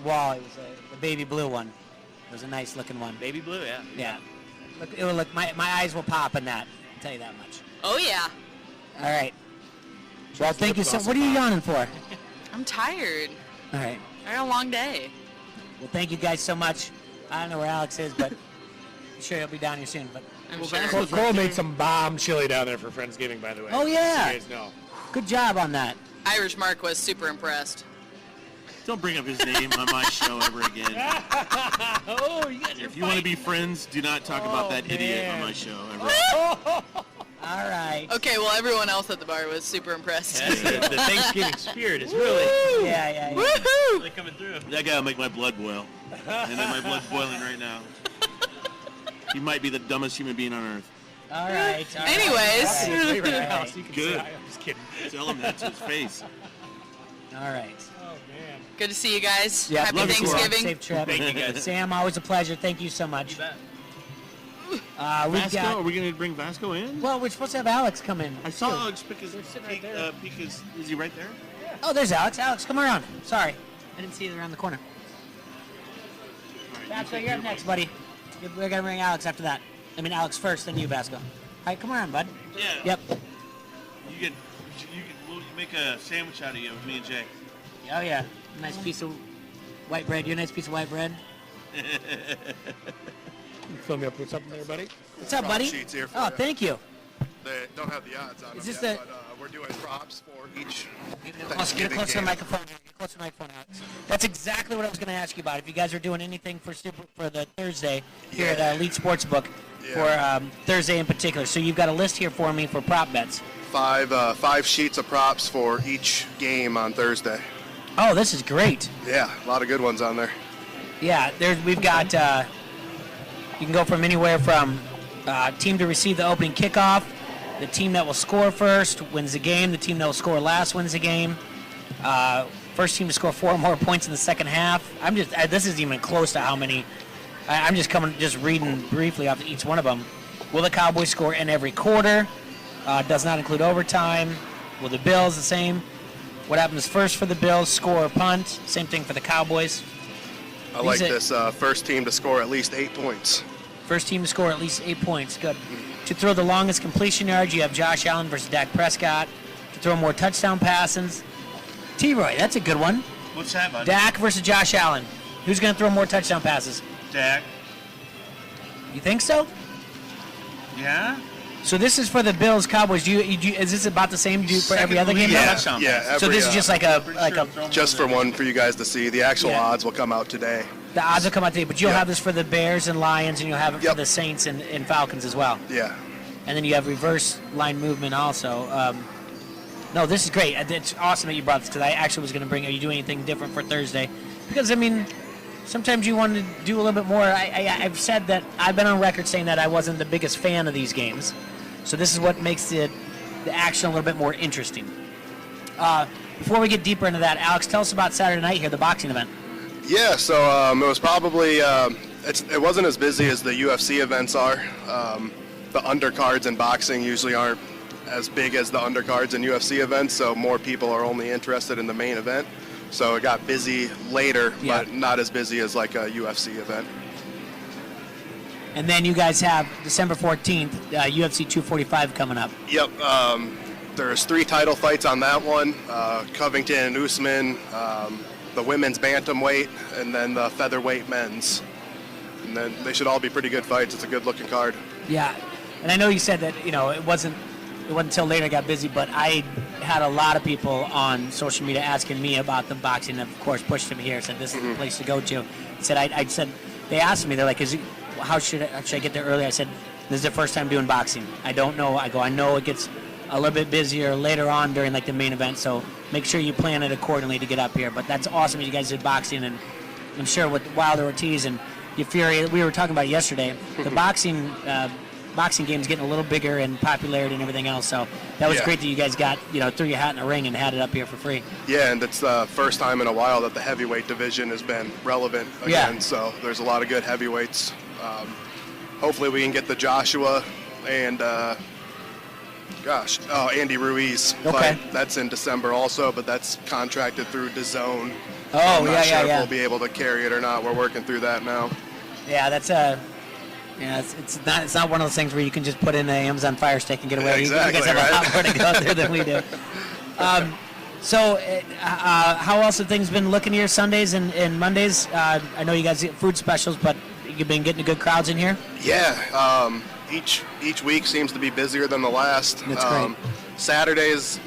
wall, it was the baby blue one. It was a nice looking one. Baby blue. Yeah. Yeah. Look, it will look. My eyes will pop in that. I'll tell you that much. Oh yeah. All right. Well, thank you so. What are you yawning for? I'm tired. All right. I had a long day. Well, thank you guys so much. I don't know where Alex is, but I'm sure he'll be down here soon. But I'm Well, sure. that's- Cole made some bomb chili down there for Friendsgiving, by the way. Oh, yeah. So you guys know. good job on that. Irish Mark was super impressed. Don't bring up his name on my show ever again. Oh, you guys If you want to be friends, do not talk about that idiot on man. my show ever. All right. Okay, well everyone else at the bar was super impressed. Yes, the Thanksgiving spirit is really, Yeah. Woohoo! really coming through. That guy will make my blood boil. And then my blood's boiling right now. He might be the dumbest human being on earth. All right. Anyways. All right. Favorite All right. house. You can Good. say, I'm just kidding. Tell him that to his face. All right. Oh, man. Good to see you guys. Yeah, Happy love you, Cora. Thanksgiving. Safe trip. Thank you, guys. Sam, always a pleasure. Thank you so much. You bet. We've Vasco, got. are we going to bring Vasco in? Well, we're supposed to have Alex come in. I saw too. Alex pick his, sitting right there. is he right there? Oh, there's Alex. Alex, come around. Sorry, I didn't see you around the corner. All right, Vasco, you take you're up your- next, buddy. We're gonna bring Alex after that. I mean, Alex first, then you, Vasco. All right, come around, bud. Yeah. Yep. You can we'll make a sandwich out of you with me and Jay. Oh yeah. Nice piece of white bread. You a nice piece of white bread. You fill me up with something there, buddy? What's up, Prop buddy? sheets here for Oh, you. thank you. They don't have the odds on Is them this yet, the- but we're doing props for each Get Thanksgiving close to the game. microphone. Get close to the microphone, Alex. That's exactly what I was going to ask you about. If you guys are doing anything for the Thursday here at Elite Sportsbook for Thursday in particular. So you've got a list here for me for prop bets. Five sheets of props for each game on Thursday. Oh, this is great. Yeah, a lot of good ones on there. Yeah, we've got. You can go from anywhere from team to receive the opening kickoff, the team that will score first wins the game, the team that will score last wins the game. First team to score 4 or more points in the second half. This isn't even close to how many. I'm just reading briefly off each one of them. Will the Cowboys score in every quarter? Does not include overtime. Will the Bills the same? What happens first for the Bills? Score or punt? Same thing for the Cowboys. I like These are- this first team to score at least 8 points. First team to score at least 8 points. Good. To throw the longest completion yards, you have Josh Allen versus Dak Prescott. To throw more touchdown passes, T-Roy, that's a good one. What's that, bud? Dak versus Josh Allen. Who's going to throw more touchdown passes? Dak. You think so? Yeah? So this is for the Bills Cowboys. Is this about the same do for every Second other game? lead though? touchdown yeah. pass. So this is just like a Just for one for you guys to see. The actual Yeah. odds will come out today. the odds will come out today, but you'll Yep. have this for the Bears and Lions, and you'll have it for Yep. the Saints and Falcons as well. Yeah. And then you have reverse line movement also. No, this is great. It's awesome that you brought this because I actually was going to bring. Are you doing anything different for Thursday? Because I mean, sometimes you want to do a little bit more. I've said that I've been on record saying that I wasn't the biggest fan of these games, so this is what makes the action a little bit more interesting. Before we get deeper into that, Alex, tell us about Saturday night here, the boxing event. Yeah, so it was probably it wasn't as busy as the UFC events are. The undercards in boxing usually aren't as big as the undercards in UFC events, so more people are only interested in the main event. So it got busy later, but not as busy as like a UFC event. And then you guys have December 14th, UFC 245 coming up. Yep. There's 3 title fights on that one. Covington and Usman, the women's bantamweight, and then the featherweight men's. And then they should all be pretty good fights. It's a good-looking card. Yeah, and I know you said that it wasn't until later it got busy, but I had a lot of people on social media asking me about the boxing. And of course, pushed him here. Said this is the place to go to. I said they asked me. They're like, how should I get there early? I said, this is the first time doing boxing. I don't know. I know it gets a little bit busier later on during like the main event, so make sure you plan it accordingly to get up here. But that's awesome that you guys did boxing, and I'm sure with Wilder Ortiz and Fury, we were talking about it yesterday. The boxing game's getting a little bigger in popularity and everything else. So that was great that you guys got threw your hat in the ring and had it up here for free. Yeah, and it's the first time in a while that the heavyweight division has been relevant again. So there's a lot of good heavyweights. Hopefully we can get the Joshua and Andy Ruiz fight. That's in December also, but that's contracted through DAZN. Oh, I'm not sure if we'll be able to carry it or not. We're working through that now. Yeah, that's it's not one of those things where you can just put in an Amazon Fire Stick and get away. Exactly, you guys have a lot more to go through than we do. So, how else have things been looking here Sundays and Mondays? I know you guys get food specials, but you've been getting good crowds in here? Yeah. Each week seems to be busier than the last. That's great.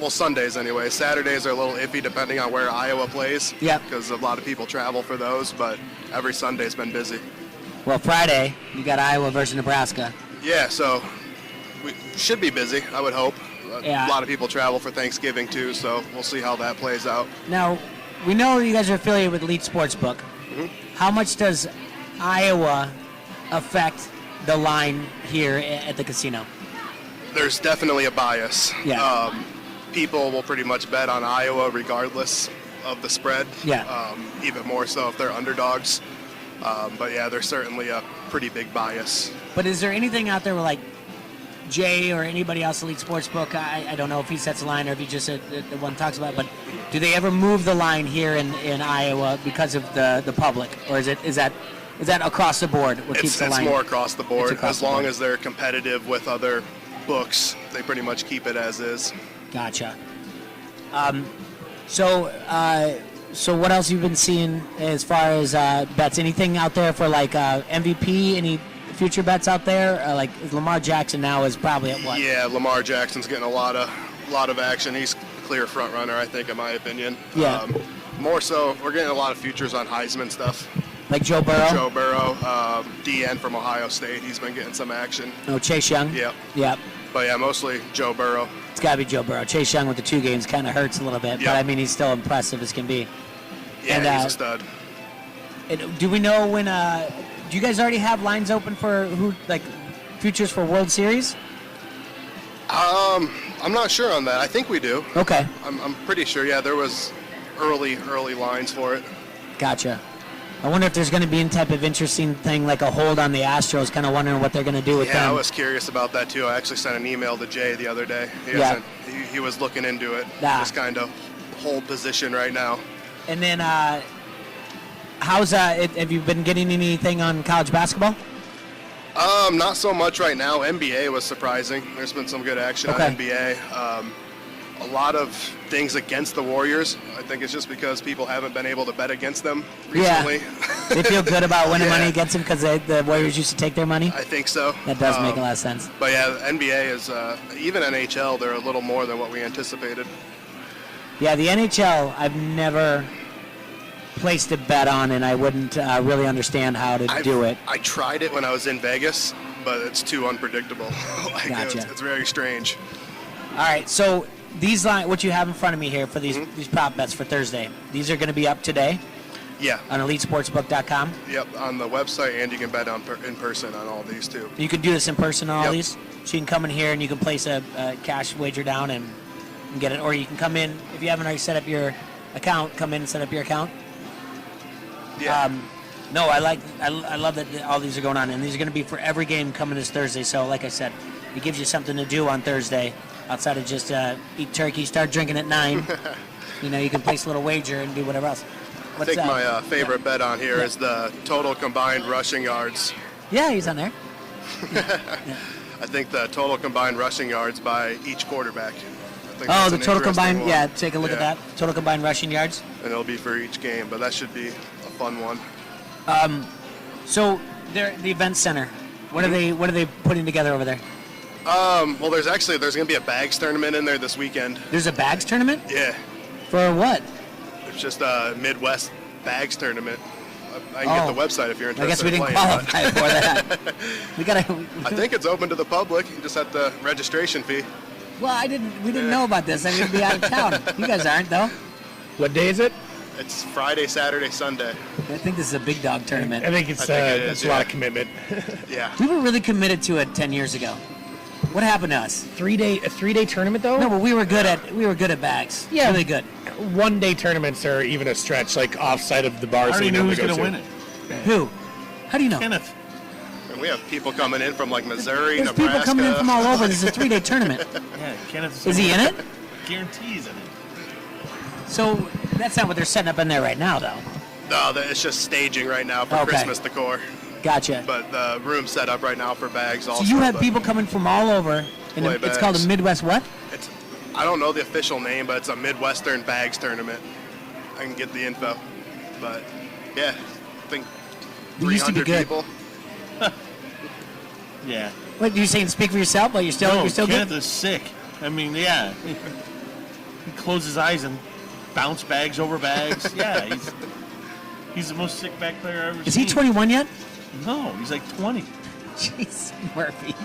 Sundays anyway. Saturdays are a little iffy depending on where Iowa plays. Yeah. Because a lot of people travel for those, but every Sunday's been busy. Well, Friday, you got Iowa versus Nebraska. Yeah, so we should be busy, I would hope. Yeah. A lot of people travel for Thanksgiving too, so we'll see how that plays out. Now, we know you guys are affiliated with Elite Sportsbook. Mm-hmm. How much does Iowa affect the line here at the casino? There's definitely a bias. Yeah. People will pretty much bet on Iowa regardless of the spread. Yeah. Even more so if they're underdogs. But yeah, there's certainly a pretty big bias. But is there anything out there where, like, Jay or anybody else Elite Sportsbook, I don't know if he sets a line or if he just the one talks about it, but do they ever move the line here in Iowa because of the public? Or is that across the board what keeps the line? It's more across the board. As long as they're competitive with other books, they pretty much keep it as is. Gotcha. So what else you've been seeing as far as bets? Anything out there for like MVP? Any future bets out there? Like Lamar Jackson now is probably at what? Yeah, Lamar Jackson's getting a lot of action. He's a clear front runner, I think, in my opinion. Yeah. More so, we're getting a lot of futures on Heisman stuff. Like Joe Burrow? Joe Burrow, DN from Ohio State. He's been getting some action. No, Chase Young? Yep. But yeah, mostly Joe Burrow. It's got to be Joe Burrow. Chase Young with the 2 games kind of hurts a little bit, but I mean, he's still impressive as can be. Yeah, he's a stud. Do we know when? Do you guys already have lines open for futures for World Series? I'm not sure on that. I think we do. Okay. I'm pretty sure. Yeah, there was early lines for it. Gotcha. I wonder if there's going to be any type of interesting thing like a hold on the Astros. Kind of wondering what they're going to do with them. Yeah, I was curious about that too. I actually sent an email to Jay the other day. He was looking into it. Just kind of hold position right now. And then, how's have you been getting anything on college basketball? Not so much right now. NBA was surprising. There's been some good action on NBA. A lot of things against the Warriors. I think it's just because people haven't been able to bet against them recently. Yeah. They feel good about winning money against them because the Warriors used to take their money? I think so. That does make a lot of sense. But yeah, NBA is, even NHL, they're a little more than what we anticipated. Yeah, the NHL, I've never placed a bet on, and I wouldn't really understand how to do it. I tried it when I was in Vegas, but it's too unpredictable. Gotcha. It's very strange. All right, so these what you have in front of me here for these prop bets for Thursday, these are going to be up today? Yeah. On EliteSportsbook.com. Yep, on the website, and you can bet in person on all these too. You can do this in person on all Yep. these? So you can come in here and you can place a cash wager down and get it. Or you can come in, if you haven't already set up your account, come in and set up your account. Yeah. No, I love that all these are going on. And these are going to be for every game coming this Thursday. So like I said, it gives you something to do on Thursday outside of just eat turkey, start drinking at 9. You know, you can place a little wager and do whatever else. I think my favorite bet on here is the total combined rushing yards. Yeah, he's on there. I think the total combined rushing yards by each quarterback. I think Oh, that's the an total interesting combined, one. yeah, take a look at that. Total combined rushing yards. And it'll be for each game, but that should be a fun one. So, the event center, what are they putting together over there? Well, there's going to be a bags tournament in there this weekend. There's a bags tournament? Yeah, For what? it's just a Midwest bags tournament. I can get the website if you're interested. I guess we didn't in qualify playing, for that. We gotta. I think it's open to the public. You just have the registration fee. Well, we didn't know about this. I'm gonna be out of town. You guys aren't though. What day is it? It's Friday, Saturday, Sunday. I think this is a big dog tournament. I think it's I think it is, it's a lot yeah. of commitment. Yeah. We were really committed to it 10 years ago. What happened to us? a 3-day tournament though? No, but we were good at bags. Yeah. Really good. 1-day tournaments are even a stretch, like offside of the bars. I already that we knew who's normally going go to win it. Who? How do you know? Kenneth. And we have people coming in from like Missouri, There's Nebraska. people coming in from all over. This is a 3-day tournament. Yeah, Kenneth Is he in it? Guarantees in it. So that's not what they're setting up in there right now, though. No, it's just staging right now for Okay. Christmas decor. Gotcha. But the room's set up right now for bags So also. you have but people coming from all over, and Play it's called bags. a Midwest what? I don't know the official name, but it's a Midwestern bags tournament. I can get the info. But yeah, I think You used to be 300 good. people. Yeah. What you saying? Speak for yourself. But you're still Kenneth good. is sick. I mean, yeah. He closes his eyes and bounce bags over bags. Yeah, he's the most sick back player I've ever Is seen. he 21 yet? No, he's like 20. Jeez, Murphy.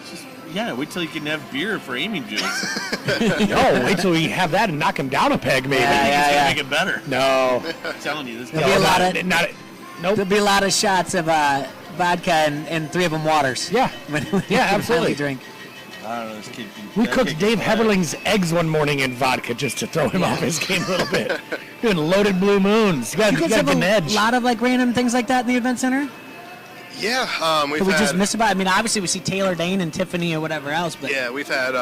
Just, yeah, wait till you can have beer for aiming juice. No, wait till we have that and knock him down a peg, maybe. Yeah, It's yeah. gonna make it better. No. I'm telling you, this There'll be a lot of Nope. there'll be a lot of shots of vodka and 3 of them waters. Yeah. When Yeah, you finally absolutely. drink. I don't know, this kid. We that cooked kid Dave can play. Heberling's eggs one morning in vodka just to throw him off his game a little bit. Doing loaded blue moons. You got You guys to have get an a edge. lot of like random things like that in the event center. Yeah, we've Did we had. just miss about? I mean, obviously we see Taylor Dane and Tiffany or whatever else, but Yeah, we've had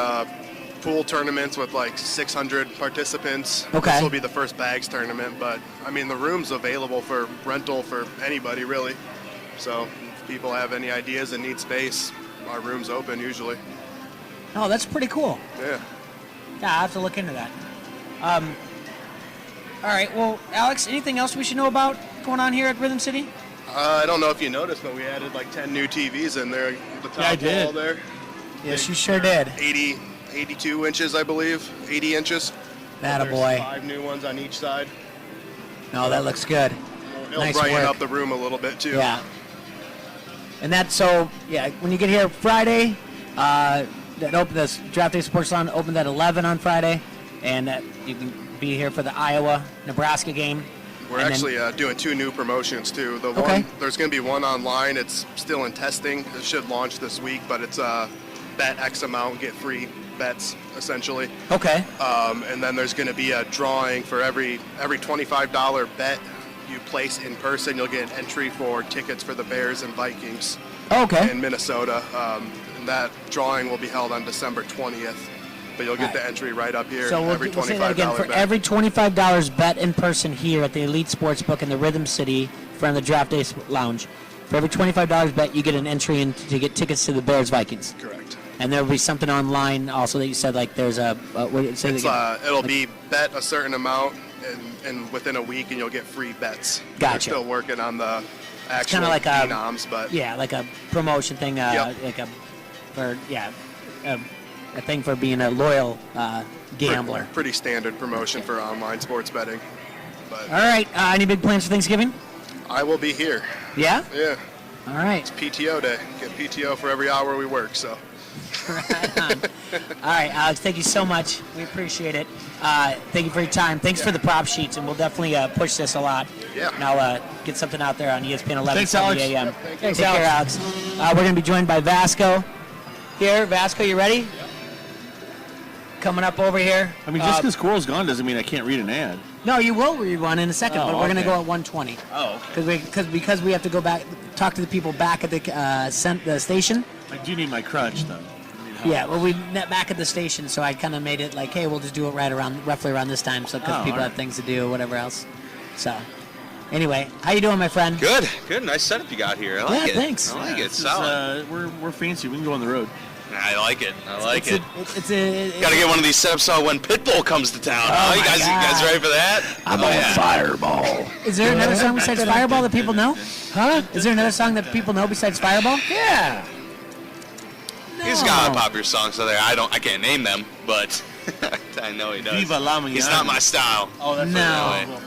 pool tournaments with like 600 participants. Okay. This will be the first bags tournament, but I mean the room's available for rental for anybody really. So if people have any ideas and need space, our room's open usually. oh, that's pretty cool. Yeah. Yeah, I have to look into that. All right, well, Alex, anything else we should know about going on here at Rhythm City? I don't know if you noticed, but we added like 10 new TVs in there. The top Yeah, I did. wall there. Yes, you sure did. 82 inches, I believe. 80 inches. That a There's boy. 5 new ones on each side. No, that looks good. It'll Nice brighten work. up the room a little bit too. Yeah. And that's so, yeah, when you get here Friday, the Draft Day Sports Salon opened at 11 on Friday, and you can be here for the Iowa-Nebraska game. We're And then- actually doing 2 new promotions too. The Okay. one there's going to be one online. It's still in testing. It should launch this week, but it's bet X amount, get free bets essentially. Okay. And then there's going to be a drawing for every $25 bet you place in person. You'll get an entry for tickets for the Bears and Vikings Okay. in Minnesota. And that drawing will be held on December 20th. But you'll get All the right. entry right up here. So every we'll say that again. For bet. every $25 bet in person here at the Elite Sportsbook in the Rhythm City from the Draft Day Lounge, for every $25 bet, you get an entry in to get tickets to the Bears Vikings. Correct. And there will be something online also that you said, like there's a say that It's, again. it'll be bet a certain amount, and within a week, and you'll get free bets. Gotcha. We're still working on the actual kinda like a- phenoms, but Yeah, like a promotion thing, Yep. like a thing for being a loyal gambler. pretty standard promotion for online sports betting. But All right, any big plans for Thanksgiving? I will be here. Yeah. Yeah, All right. PTO day. Get PTO for every hour we work. So Right on. All right, Alex, thank you so much. We appreciate it. Thank you for your time. Thanks for the prop sheets, and we'll definitely push this a lot. Yeah. And I'll get something out there on ESPN 11 Thanks, Alex. a.m. Thanks, Take care, Alex. Alex. We're going to be joined by Vasco here. Vasco, you ready? Coming up over here. I mean, just because Squirrel's gone doesn't mean I can't read an ad. No, you will read one in a second, Oh, but we're going to okay. go at 120. Oh, okay. Because we have to go back, talk to the people back at the station. I do need my crutch, though. Yeah, well, we met back at the station, so I kind of made it like, hey, we'll just do it roughly around this time, so because Oh, people all have right. things to do or whatever else. So, anyway, how you doing, my friend? Good, good. Nice setup you got here. I like Yeah, it. thanks. I like it. This is, Solid. we're fancy. We can go on the road. I like it. I like It's it. a Got to get one of these setups so when Pitbull comes to town. Oh, you my guys, you guys God. ready for that? I'm Oh, on yeah. Fireball. Is there another song besides Fireball that people know? Huh? Is there another song that people know besides Fireball? Yeah. He's got a popular songs out there. I can't name them, but I know he does. Viva la mañana. He's not my style. Oh, that's No.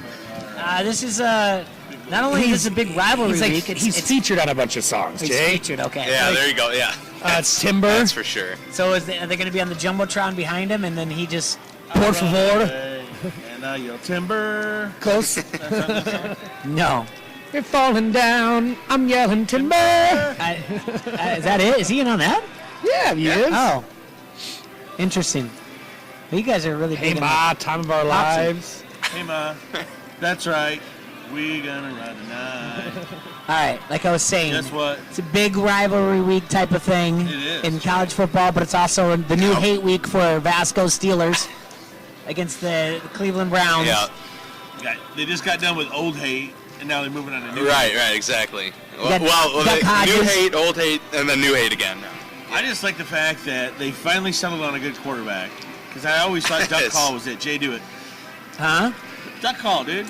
This is not only is this a big rivalry He's like week, he's it's featured on a bunch of songs. he's Jay. featured. Okay. Yeah, there you go. Yeah, Timber. that's for sure. So are they going to be on the jumbotron behind him, and then he just Por favor. And I yell timber. Close. no? You're falling down. I'm yelling timber. Is that it? Is he in on that? Yeah, he is. Oh, interesting. Well, you guys are really Hey big. Ma, time of our Popsy. lives. Hey, Ma. That's right. We gonna ride tonight. All right, like I was saying, Guess what? it's a big rivalry week type of thing It is. in college football, but it's also the new hate week for Vasco Steelers against the Cleveland Browns. Yeah, They just got done with old hate, and now they're moving on to new right, hate. right, exactly. got Duck new Hodges. hate, old hate, and then new hate again. I just like the fact that they finally settled on a good quarterback. Because I always thought Duck Yes. Call was it. Jay, do it. Huh? Duck Call, dude.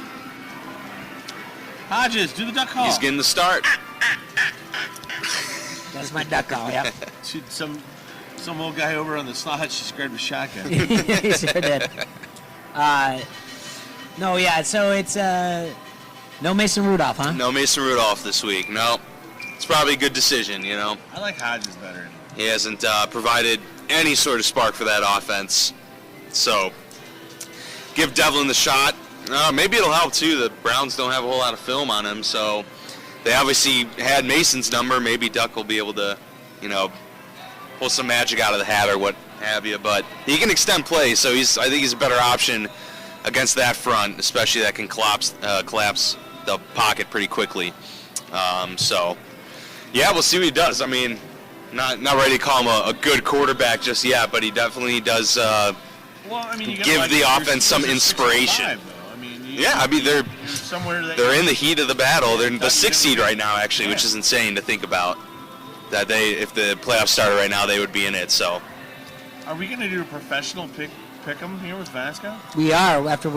Hodges, do the Duck Call. He's getting the start. That's my duck call. Yeah. Some old guy over on the slot just grabbed a shotgun. He sure did. No, yeah. So it's no Mason Rudolph, huh? No Mason Rudolph this week. No, it's probably a good decision. You know. I like Hodges better. He hasn't provided any sort of spark for that offense. So, give Devlin the shot. Maybe it'll help, too. The Browns don't have a whole lot of film on him, so they obviously had Mason's number. Maybe Duck will be able to, pull some magic out of the hat or what have you. But he can extend play, so I think he's a better option against that front, especially that can collapse the pocket pretty quickly. So, yeah, we'll see what he does. I mean, not ready to call him a good quarterback just yet, but he definitely does Well, I mean, you gotta give like- the there's- offense some there's a inspiration. 6-5, though. I mean, They're somewhere that they're in the heat of the battle. They're the That's 6th seed right now, actually, which Yeah. is insane to think about. That if the playoffs started right now, they would be in it. So Are we gonna do a professional pick 'em here with Vasco? We are after our,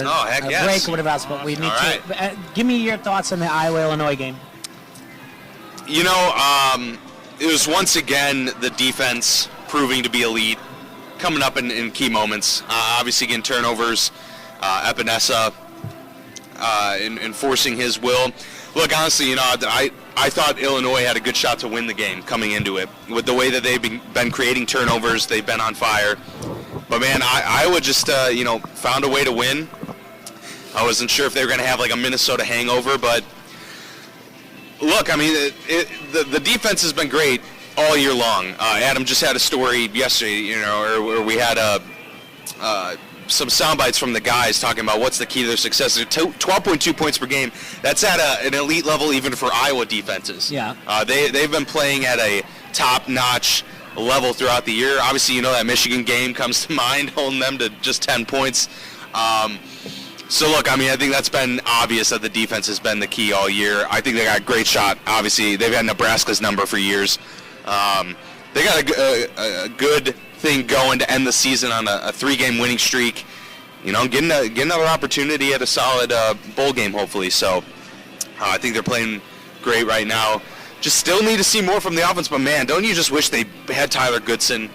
Oh, heck our yes. break or whatever else. But we need All right. to give me your thoughts on the Iowa-Illinois game. it was once again the defense proving to be elite, coming up in key moments. Obviously, getting turnovers. Epinesa enforcing his will. Look, honestly, I thought Illinois had a good shot to win the game coming into it. With the way that they've been creating turnovers, they've been on fire. But, man, Iowa just, found a way to win. I wasn't sure if they were going to have, like, a Minnesota hangover. But, look, I mean, the defense has been great all year long. Adam just had a story yesterday, where we had some sound bites from the guys talking about what's the key to their success. 12.2 points per game. That's at an elite level even for Iowa defenses. Yeah. They've been playing at a top-notch level throughout the year. Obviously, that Michigan game comes to mind, holding them to just 10 points. So, look, I mean, I think that's been obvious that the defense has been the key all year. I think they got a great shot. Obviously, they've had Nebraska's number for years. They got a good thing going to end the season on a 3-game winning streak. Get another opportunity at a solid bowl game, hopefully. So I think they're playing great right now. Just still need to see more from the offense. But, man, don't you just wish they had Tyler Goodson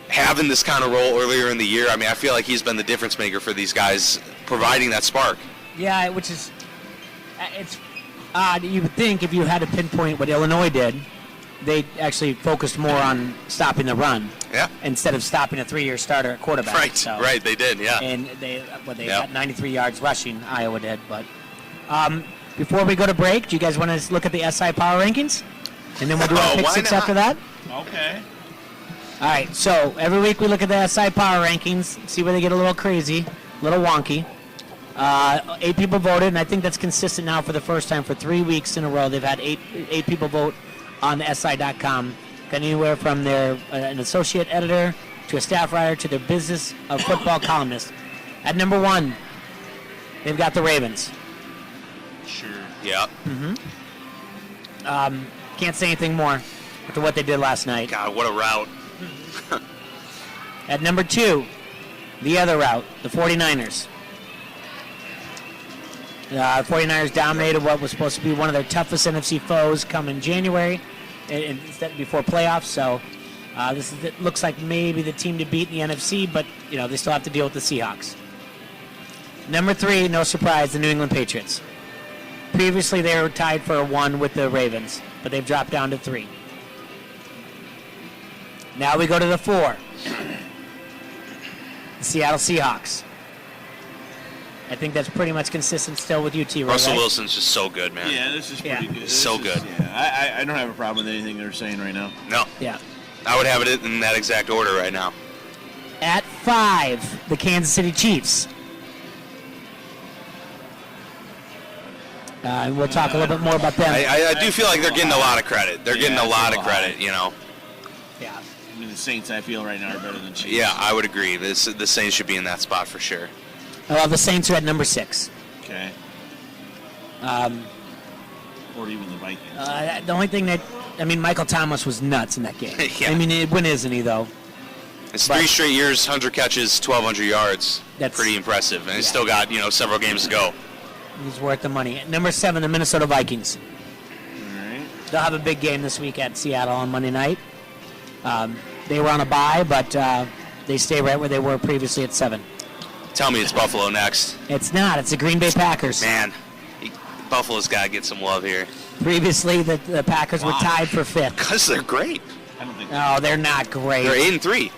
having this kind of role earlier in the year? I mean, I feel like he's been the difference maker for these guys, providing that spark. Yeah, which is it's odd. You would think if you had to pinpoint what Illinois did, they actually focused more on stopping the run Yeah. instead of stopping a 3-year starter at quarterback. Right. So. Right. They did. Yeah. And they Yeah. got 93 yards rushing, Iowa did. But before we go to break, do you guys want to look at the SI Power Rankings? And then we'll do our pick why six not? after that? Okay. All right, so every week we look at the SI Power Rankings, see where they get a little crazy, a little wonky. 8 people voted, and I think that's consistent now for the first time for 3 weeks in a row. They've had eight people vote on the SI.com. Got anywhere from an associate editor to a staff writer to their business of football columnist. At number 1, they've got the Ravens. Sure. Yeah. Can't say anything more after what they did last night. God, what a route. At number 2, the other route, the 49ers. 49ers dominated what was supposed to be one of their toughest NFC foes come in January, and before playoffs. So it looks like maybe the team to beat in the NFC, but they still have to deal with the Seahawks. Number 3, no surprise, the New England Patriots. Previously, they were tied for 1 with the Ravens, but they've dropped down to 3. Now we go to the 4. The Seattle Seahawks. I think that's pretty much consistent still with UT, right? Russell Wilson's just so good, man. Yeah, this is pretty good. So good. Yeah, I don't have a problem with anything they're saying right now. No. Yeah. I would have it in that exact order right now. At 5, the Kansas City Chiefs. And we'll talk a little bit more about them. I do feel like they're getting a lot of credit. They're getting a lot of credit, Yeah. I mean, the Saints, I feel, right now are better than Chiefs. Yeah, I would agree. The Saints should be in that spot for sure. Well, the Saints are at number 6. Okay. Or even the Vikings. The only thing Michael Thomas was nuts in that game. Yeah. When isn't he, though? It's 3 straight years, 100 catches, 1,200 yards. That's pretty impressive. And he's still got, several games to go. He's worth the money. At number 7, the Minnesota Vikings. All right. They'll have a big game this week at Seattle on Monday night. They were on a bye, but they stay right where they were previously at 7. Tell me it's Buffalo next. It's not. It's the Green Bay Packers. Man, Buffalo's got to get some love here. Previously, the Packers were tied for 5th. Because they're great. I don't think. Oh, they're not great. They're 8-3.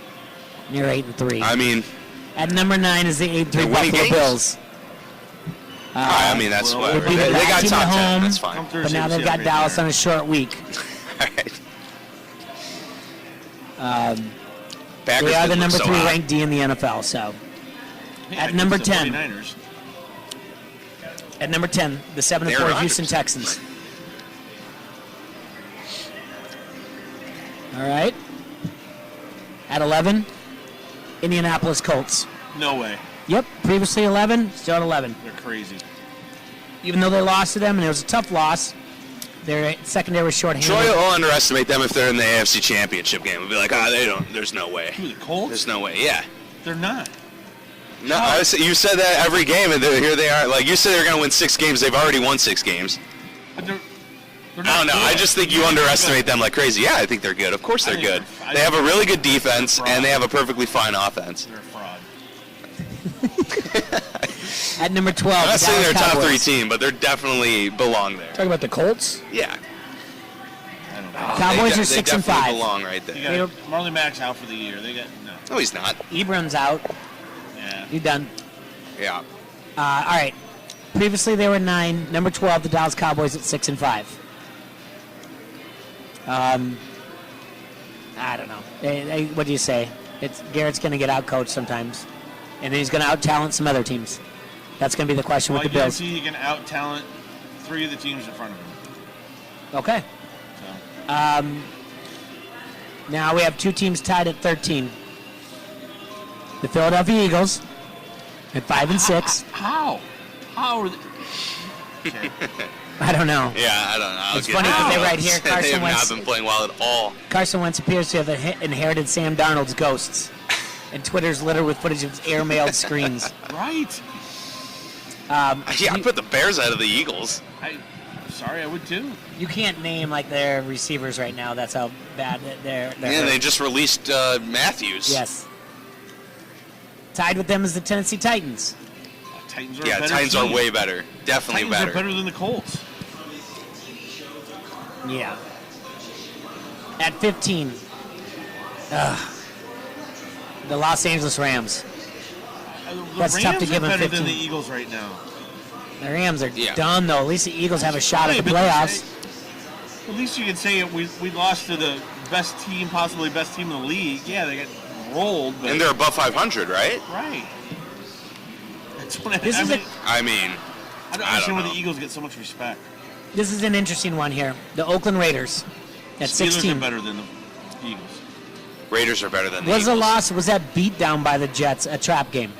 You're 8-3. I mean, At number 9 is the 8-3 They're winning Buffalo games? Bills. I mean, that's well, whatever. would be the They best got team top at 10. home, That's fine. Come All Thursday, But now we'll they've see got right Dallas there. on a short week. right. They Packers are did the look number so 3 hot. ranked D in the NFL. So Yeah, at number it's the 10. 49ers. At number 10, the 7-4 Aaron Houston Rodgers. Texans. All right. At 11, Indianapolis Colts. No way. Yep, previously 11, still at 11. They're crazy. Even though they lost to them, and it was a tough loss, their secondary was shorthanded. Troy will underestimate them if they're in the AFC Championship game. We'll be like, they don't. There's no way. Who, the Colts? There's no way. Yeah. They're not. No, you said that every game, and here they are. Like you said, they're going to win 6 games. They've already won 6 games. But they're I not don't know. good. I just think you underestimate them like crazy. Yeah, I think they're good. Of course they're I think good. they're- I They have a think really good they're defense, fraud. and they have a perfectly fine offense. They're a fraud. At number 12, I'm not the saying Dallas they're a top 3 Cowboys. team, but they're definitely belong there. Talking about the Colts? Yeah. I don't know. Cowboys they are 6 and definitely 5. belong right there. They got Marley Mack's out for the year. They got no. No, he's not. Ebron's out. Yeah. You done. Yeah. All right. Previously they were 9. Number 12, the Dallas Cowboys at 6 and 5. I don't know. What do you say? Garrett's going to get out-coached sometimes, and then he's going to out-talent some other teams. That's going to be the question Well, with I the Bills. guarantee he can out-talent 3 of the teams in front of him. Okay. So. Now we have 2 teams tied at 13. The Philadelphia Eagles at 5 and 6. How? How are they? Okay. I don't know. Yeah, I don't know. It's funny because they're right here. They Carson have Wentz. not been playing well at all. Carson Wentz appears to have inherited Sam Darnold's ghosts, and Twitter's littered with footage of air-mailed screens. Right. Yeah, I put the Bears out of the Eagles. I'm sorry, I would too. You can't name like their receivers right now. That's how bad they're And hurt. they just released Matthews. Yes. Tied with them is the Tennessee Titans. Titans are a Yeah, better Titans team. are way better. Definitely Titans better. are better than the Colts. Yeah. At 15, the Los Angeles Rams. The That's Rams tough to give are them better than 15. the Eagles right now. The Rams are Yeah. done, though. At least the Eagles have a shot at the Right, but playoffs. At least you can say we lost to the best team, possibly best team in the league. Yeah, they got rolled, but And they're above 500, right? right. That's what This I is mean, I mean, I don't I understand don't why know. the Eagles get so much respect. This is an interesting one here. The Oakland Raiders at Steelers 16. are better than the Eagles. Raiders are better than the Was a Eagles. loss? Was that beat down by the Jets? A trap game?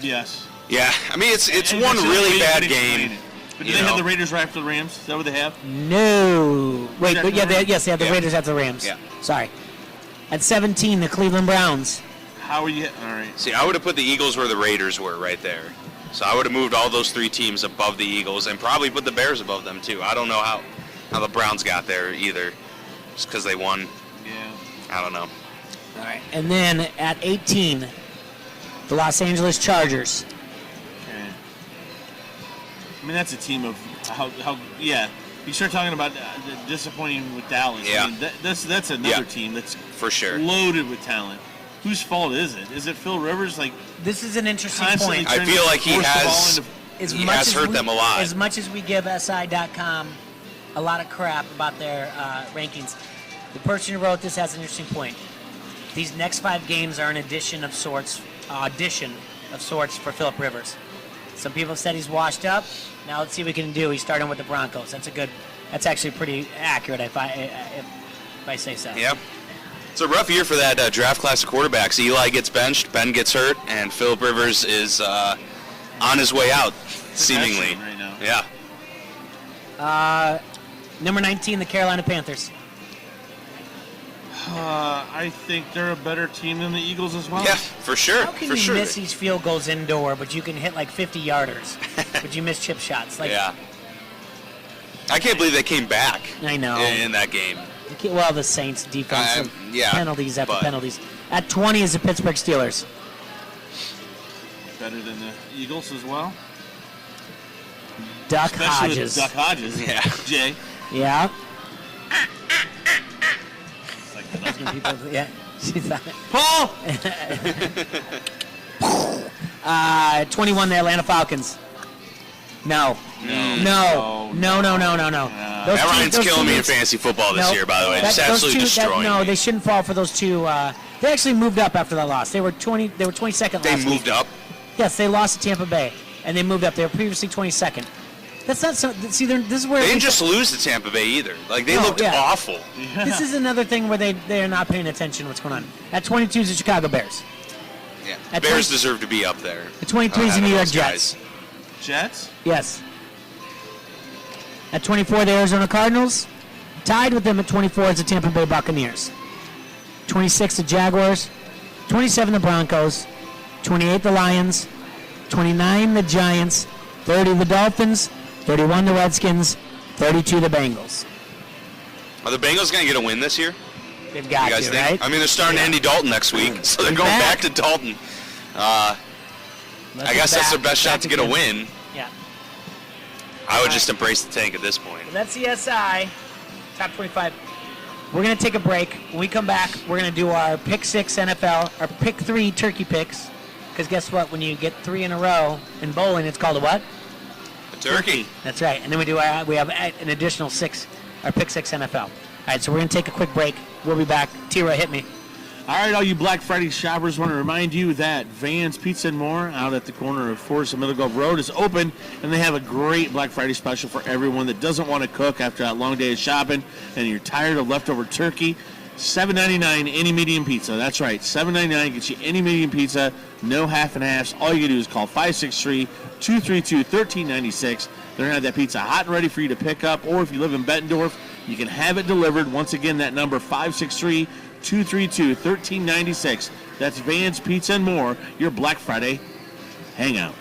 Yes. Yeah, I mean it's And one that's the really way bad they explain game. it. But do you they have know. the Raiders right after the Rams? Is that what they have? No. Wait, Is but that yeah, right? yes, they have the Yeah. Raiders after the Rams. Yeah. Sorry. At 17, the Cleveland Browns. How are you? All right. See, I would have put the Eagles where the Raiders were right there. So I would have moved all those three teams above the Eagles and probably put the Bears above them too. I don't know how the Browns got there either. Just because they won. Yeah. I don't know. All right. And then at 18, the Los Angeles Chargers. Okay. I mean, that's a team of how yeah. You start talking about the disappointing with Dallas. Yeah. I mean, that's another Yeah. team that's For sure. loaded with talent. Whose fault is it? Is it Phil Rivers? Like This is an interesting constantly point. I trying feel to like he force the ball has- into- He has hurt them a lot. As much as we give SI.com a lot of crap about their rankings, the person who wrote this has an interesting point. These next 5 games are an audition of sorts for Philip Rivers. Some people have said he's washed up. Now let's see what we can do. He's starting with the Broncos. That's actually pretty accurate if I say so. Yep. It's a rough year for that draft class of quarterbacks. Eli gets benched, Ben gets hurt, and Philip Rivers is on his way out, seemingly. Right now. Yeah. Number 19, the Carolina Panthers. I think they're a better team than the Eagles as well. Yeah, for sure. How can For you sure. miss these field goals indoor, but you can hit like 50-yarders, but you miss chip shots? Like, Yeah. I can't believe they came back I know. in that game. Well, the Saints defensive yeah, penalties after but- penalties. At 20 is the Pittsburgh Steelers. Better than the Eagles as well. Duck Especially with Hodges. Duck Hodges. Yeah. Jay. Yeah. It's like the When people, yeah. She's on Paul! it. 21, the Atlanta Falcons. No. No. Those Matt two- Ryan's those killing two me in weeks- fantasy football this Nope. year, by the way. That- Just those absolutely two- destroying No, me. they shouldn't fall for those two. They actually moved up after that loss. They were 20. They were 22nd They last moved week. up. Yes, they lost to Tampa Bay, and they moved up. They were previously 22nd. That's not so. See, this is where They didn't just lose to Tampa Bay either. Like, they No, looked yeah. awful. This is another thing where they are not paying attention to what's going on. At 22 is the Chicago Bears. Yeah. At Bears 20 deserve to be up there. At 23 is the Out of New York those Jets. guys. Jets? Yes. At 24, the Arizona Cardinals. Tied with them at 24 is the Tampa Bay Buccaneers. 26, the Jaguars. 27, the Broncos. 28, the Lions. 29, the Giants. 30, the Dolphins. 31, the Redskins. 32, the Bengals. Are the Bengals going to get a win this year? They've got You guys to, think? right? I mean, they're starting Andy Dalton next week, so they're going back to Dalton. I guess that's their best shot to get a win. Yeah. I would just embrace the tank at this point. That's the SI. Top 25. We're going to take a break. When we come back, we're going to do our Pick 6 NFL, our Pick 3 turkey picks. Because guess what? When you get 3 in a row in bowling, it's called a what? A turkey. That's right. And then we have an additional 6, our Pick 6 NFL. All right, so we're going to take a quick break. We'll be back. Tira, hit me. All right, all you Black Friday shoppers, want to remind you that Van's Pizza and More out at the corner of Forest and Middle Grove Road is open, and they have a great Black Friday special for everyone that doesn't want to cook after that long day of shopping and you're tired of leftover turkey. $7.99 any medium pizza. That's right, $7.99 gets you any medium pizza, no half and halves. All you can do is call 563-232-1396. They're going to have that pizza hot and ready for you to pick up, or if you live in Bettendorf, you can have it delivered. Once again, that number 563-232-1396. That's Van's Pizza and More, your Black Friday hangout.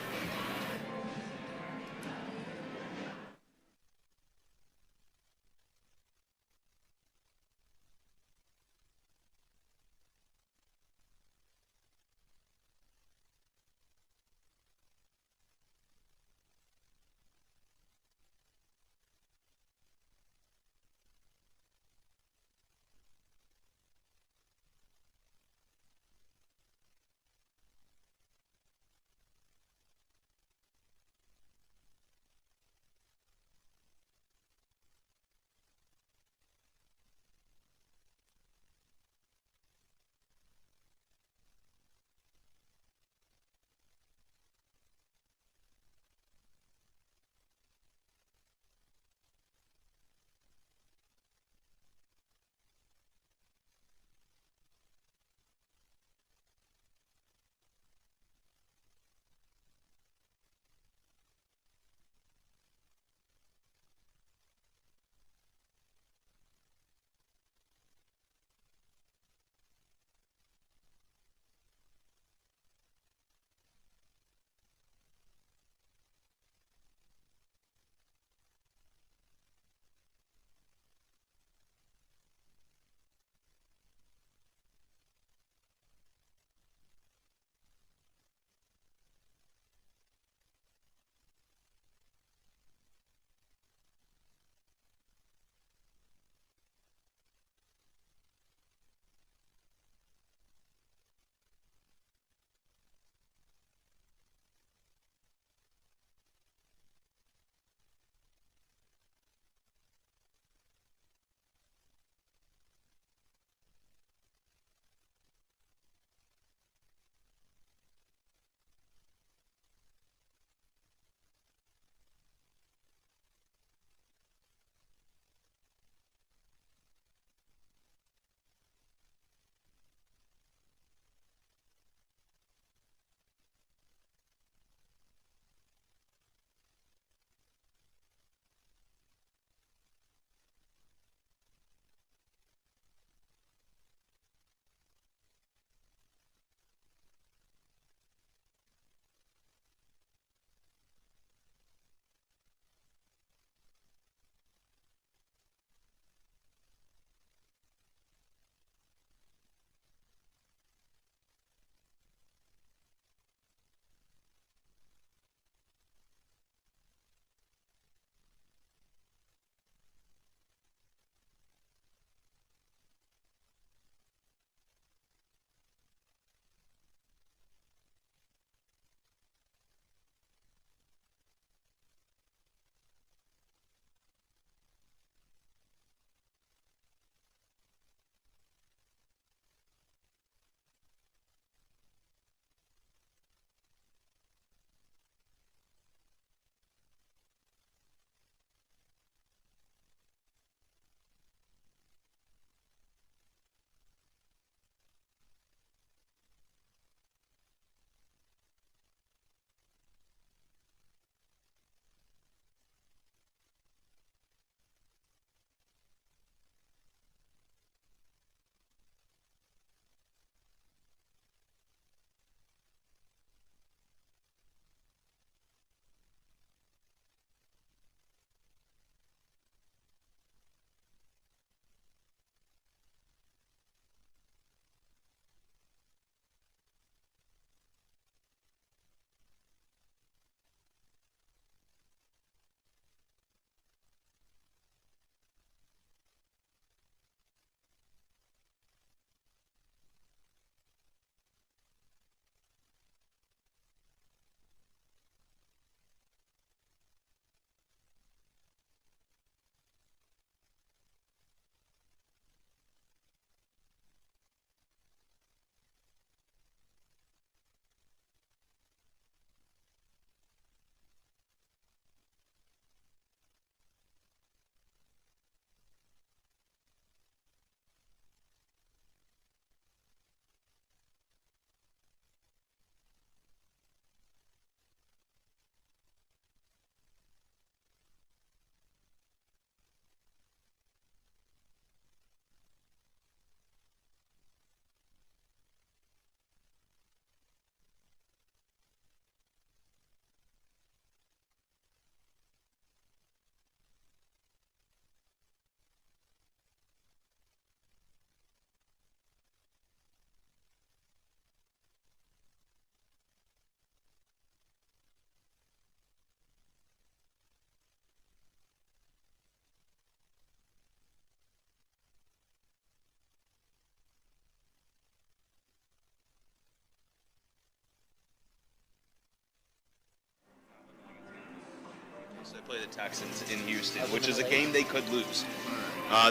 play the Texans in Houston, which is a game they could lose.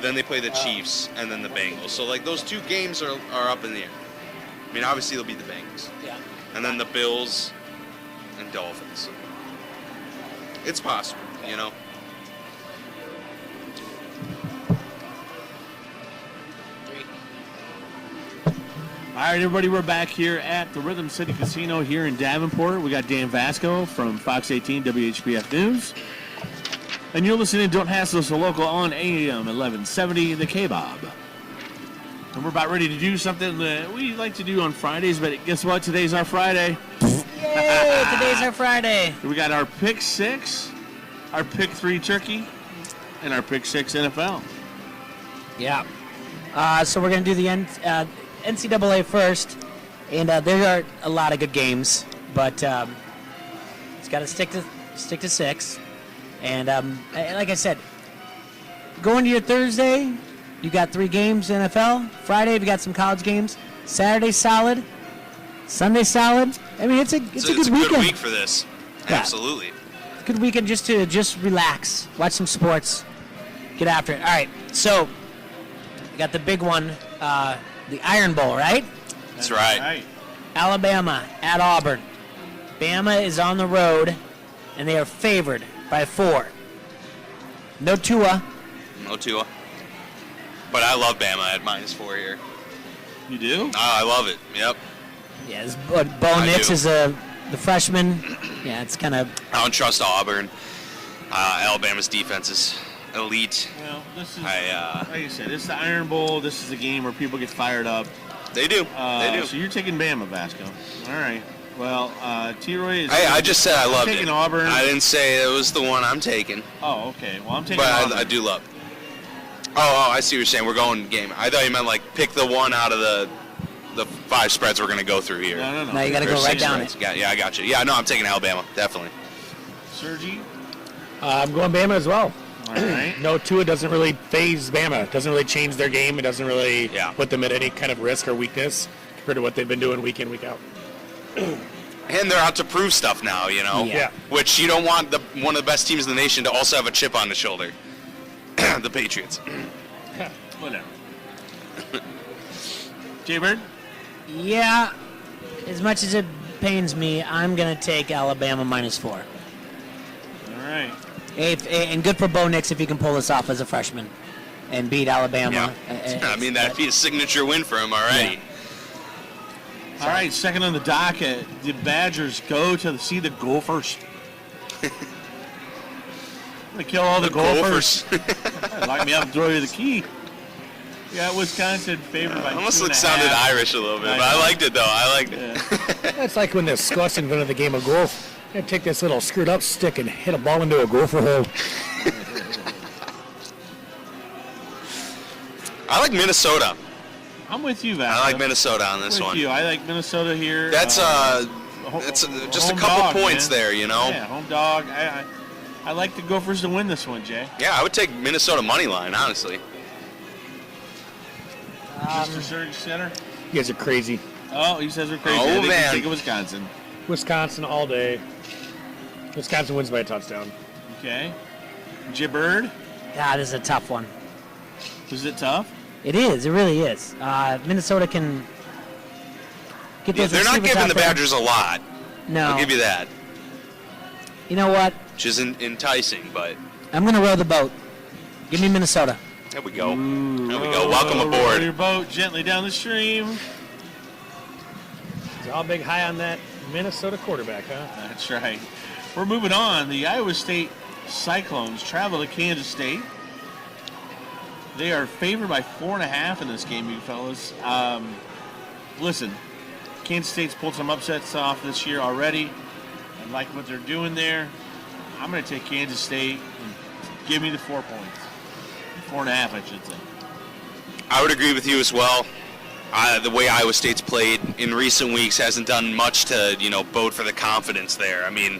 Then they play the Chiefs and then the Bengals. So like those two games are up in the air. I mean, obviously they'll be the Bengals. Yeah. And then the Bills and Dolphins. It's possible, you know. All right, everybody, we're back here at the Rhythm City Casino here in Davenport. We got Dan Vasco from Fox 18 WHBF News. And you're listening to Don't Hassle Us, a local on AM 1170, The K-Bob. And we're about ready to do something that we like to do on Fridays, but guess what? Today's our Friday. Yay! Today's our Friday. We got our Pick 6, our Pick 3 Turkey, and our Pick 6 NFL. Yeah. So we're going to do the NCAA first, and there are a lot of good games, but it's got to stick to 6. And like I said, going to your Thursday, you got 3 games in NFL. Friday, we got some college games. Saturday, solid. Sunday, solid. I mean, it's a good weekend. Good week for this. Yeah. Absolutely. It's a good weekend just to relax, watch some sports, get after it. All right, so we got the big one, the Iron Bowl, right? That's right. Alabama at Auburn. Bama is on the road, and they are favored by 4. No Tua. No Tua. But I love Bama at -4 here. You do? I love it. Yep. Yeah, Bo Nix is the freshman. Yeah, it's kind of... I don't trust Auburn. Alabama's defense is elite. Well, this is, like I said, it's the Iron Bowl. This is a game where people get fired up. They do. They do. So you're taking Bama, Vasco. All right. Well, T-Roy is... I just said I loved it. Taking Auburn. I didn't say it was the one I'm taking. Oh, okay. Well, I'm taking but Auburn. I do love it. Oh, I see what you're saying. We're going game. I thought you meant like pick the one out of the 5 spreads we're going to go through here. No. Now you got to go right down it. Yeah, I got you. Yeah, no, I'm taking Alabama, definitely. Sergi? I'm going Bama as well. All right. No, Tua doesn't really phase Bama. It doesn't really change their game. It doesn't really put them at any kind of risk or weakness compared to what they've been doing week in, week out. And they're out to prove stuff now, you know? Yeah. Which you don't want one of the best teams in the nation to also have a chip on the shoulder. The Patriots. Whatever. Jay-Bird? Yeah, as much as it pains me, I'm going to take Alabama -4. All right. And good for Bo Nix if he can pull this off as a freshman and beat Alabama. Yeah. I mean, that'd be a signature win for him already. Yeah. All right, second on the docket, the Badgers go to see the Gophers. I'm going to kill all the Gophers. Lock me up and throw you the key. Yeah, Wisconsin favored by 2.5. Almost sounded Irish a little bit, but I liked it, though. I liked it. Yeah. That's like when the Scots invented the game of golf. They take this little screwed up stick and hit a ball into a gopher hole. I like Minnesota. I'm with you, Val. I like Minnesota on this one. You. I like Minnesota here. That's it's just a couple points there, you know. Yeah, home dog. I like the Gophers to win this one, Jay. Yeah, I would take Minnesota money line, honestly. Mr. Surge Center. You guys are crazy. Oh, he says we're crazy. Oh, I think man. he's taking Wisconsin. Wisconsin all day. Wisconsin wins by a touchdown. Okay. Jay-Bird. God, this is a tough one. Is it tough? It is. It really is. Minnesota can get those they're not receivers giving out the there. Badgers a lot. No. I'll give you that. You know what? Which isn't enticing, but I'm going to row the boat. Give me Minnesota. there we go. Ooh, There we go. Welcome row aboard. your boat gently down the stream. It's all big high on that Minnesota quarterback, huh? That's right. We're moving on. The Iowa State Cyclones travel to Kansas State. They are favored by 4.5 in this game, you fellas. Listen, Kansas State's pulled some upsets off this year already. I like what they're doing there. I'm going to take Kansas State and give me the 4 points. 4.5, I should say. I would agree with you as well. The way Iowa State's played in recent weeks hasn't done much to, bode for the confidence there. I mean,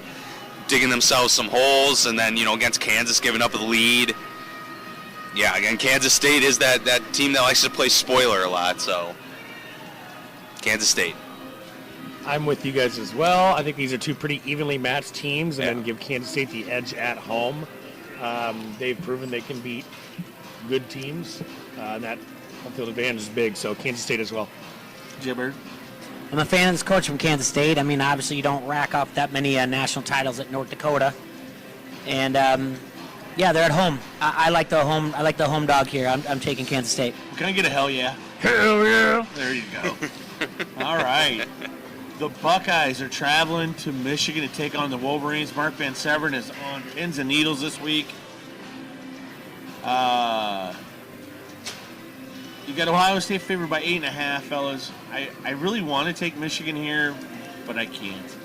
digging themselves some holes and then, against Kansas giving up the lead. Yeah, again, Kansas State is that team that likes to play spoiler a lot, so Kansas State. I'm with you guys as well. I think these are two pretty evenly matched teams, and then give Kansas State the edge at home. They've proven they can beat good teams, and that home field advantage is big. So Kansas State as well. Jibber. I'm a fan of this coach from Kansas State. I mean, obviously you don't rack up that many national titles at North Dakota, and yeah, they're at home. I like the home. I like the home dog here. I'm taking Kansas State. Can I get a hell yeah? Hell yeah! There you go. All right. The Buckeyes are traveling to Michigan to take on the Wolverines. Mark Van Severen is on pins and needles this week. You got Ohio State favored by 8.5, fellas. I really want to take Michigan here, but I can't.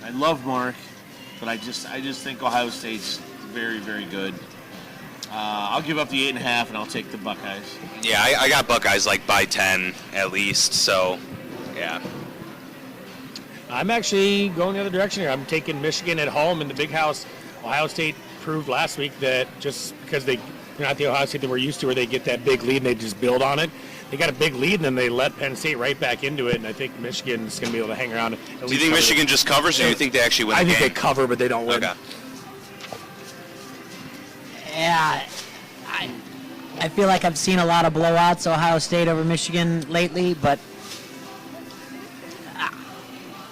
I love Mark, but I just think Ohio State's very, very good. I'll give up the 8.5, and I'll take the Buckeyes. Yeah, I got Buckeyes like by 10 at least. So, yeah. I'm actually going the other direction here. I'm taking Michigan at home in the big house. Ohio State proved last week that just because they're not the Ohio State that we're used to, where they get that big lead and they just build on it. They got a big lead and then they let Penn State right back into it. And I think Michigan's going to be able to hang around. Do you think Michigan just covers, or do you think they actually win the game? I think they cover, but they don't win. Okay. Yeah, I feel like I've seen a lot of blowouts, Ohio State over Michigan lately, but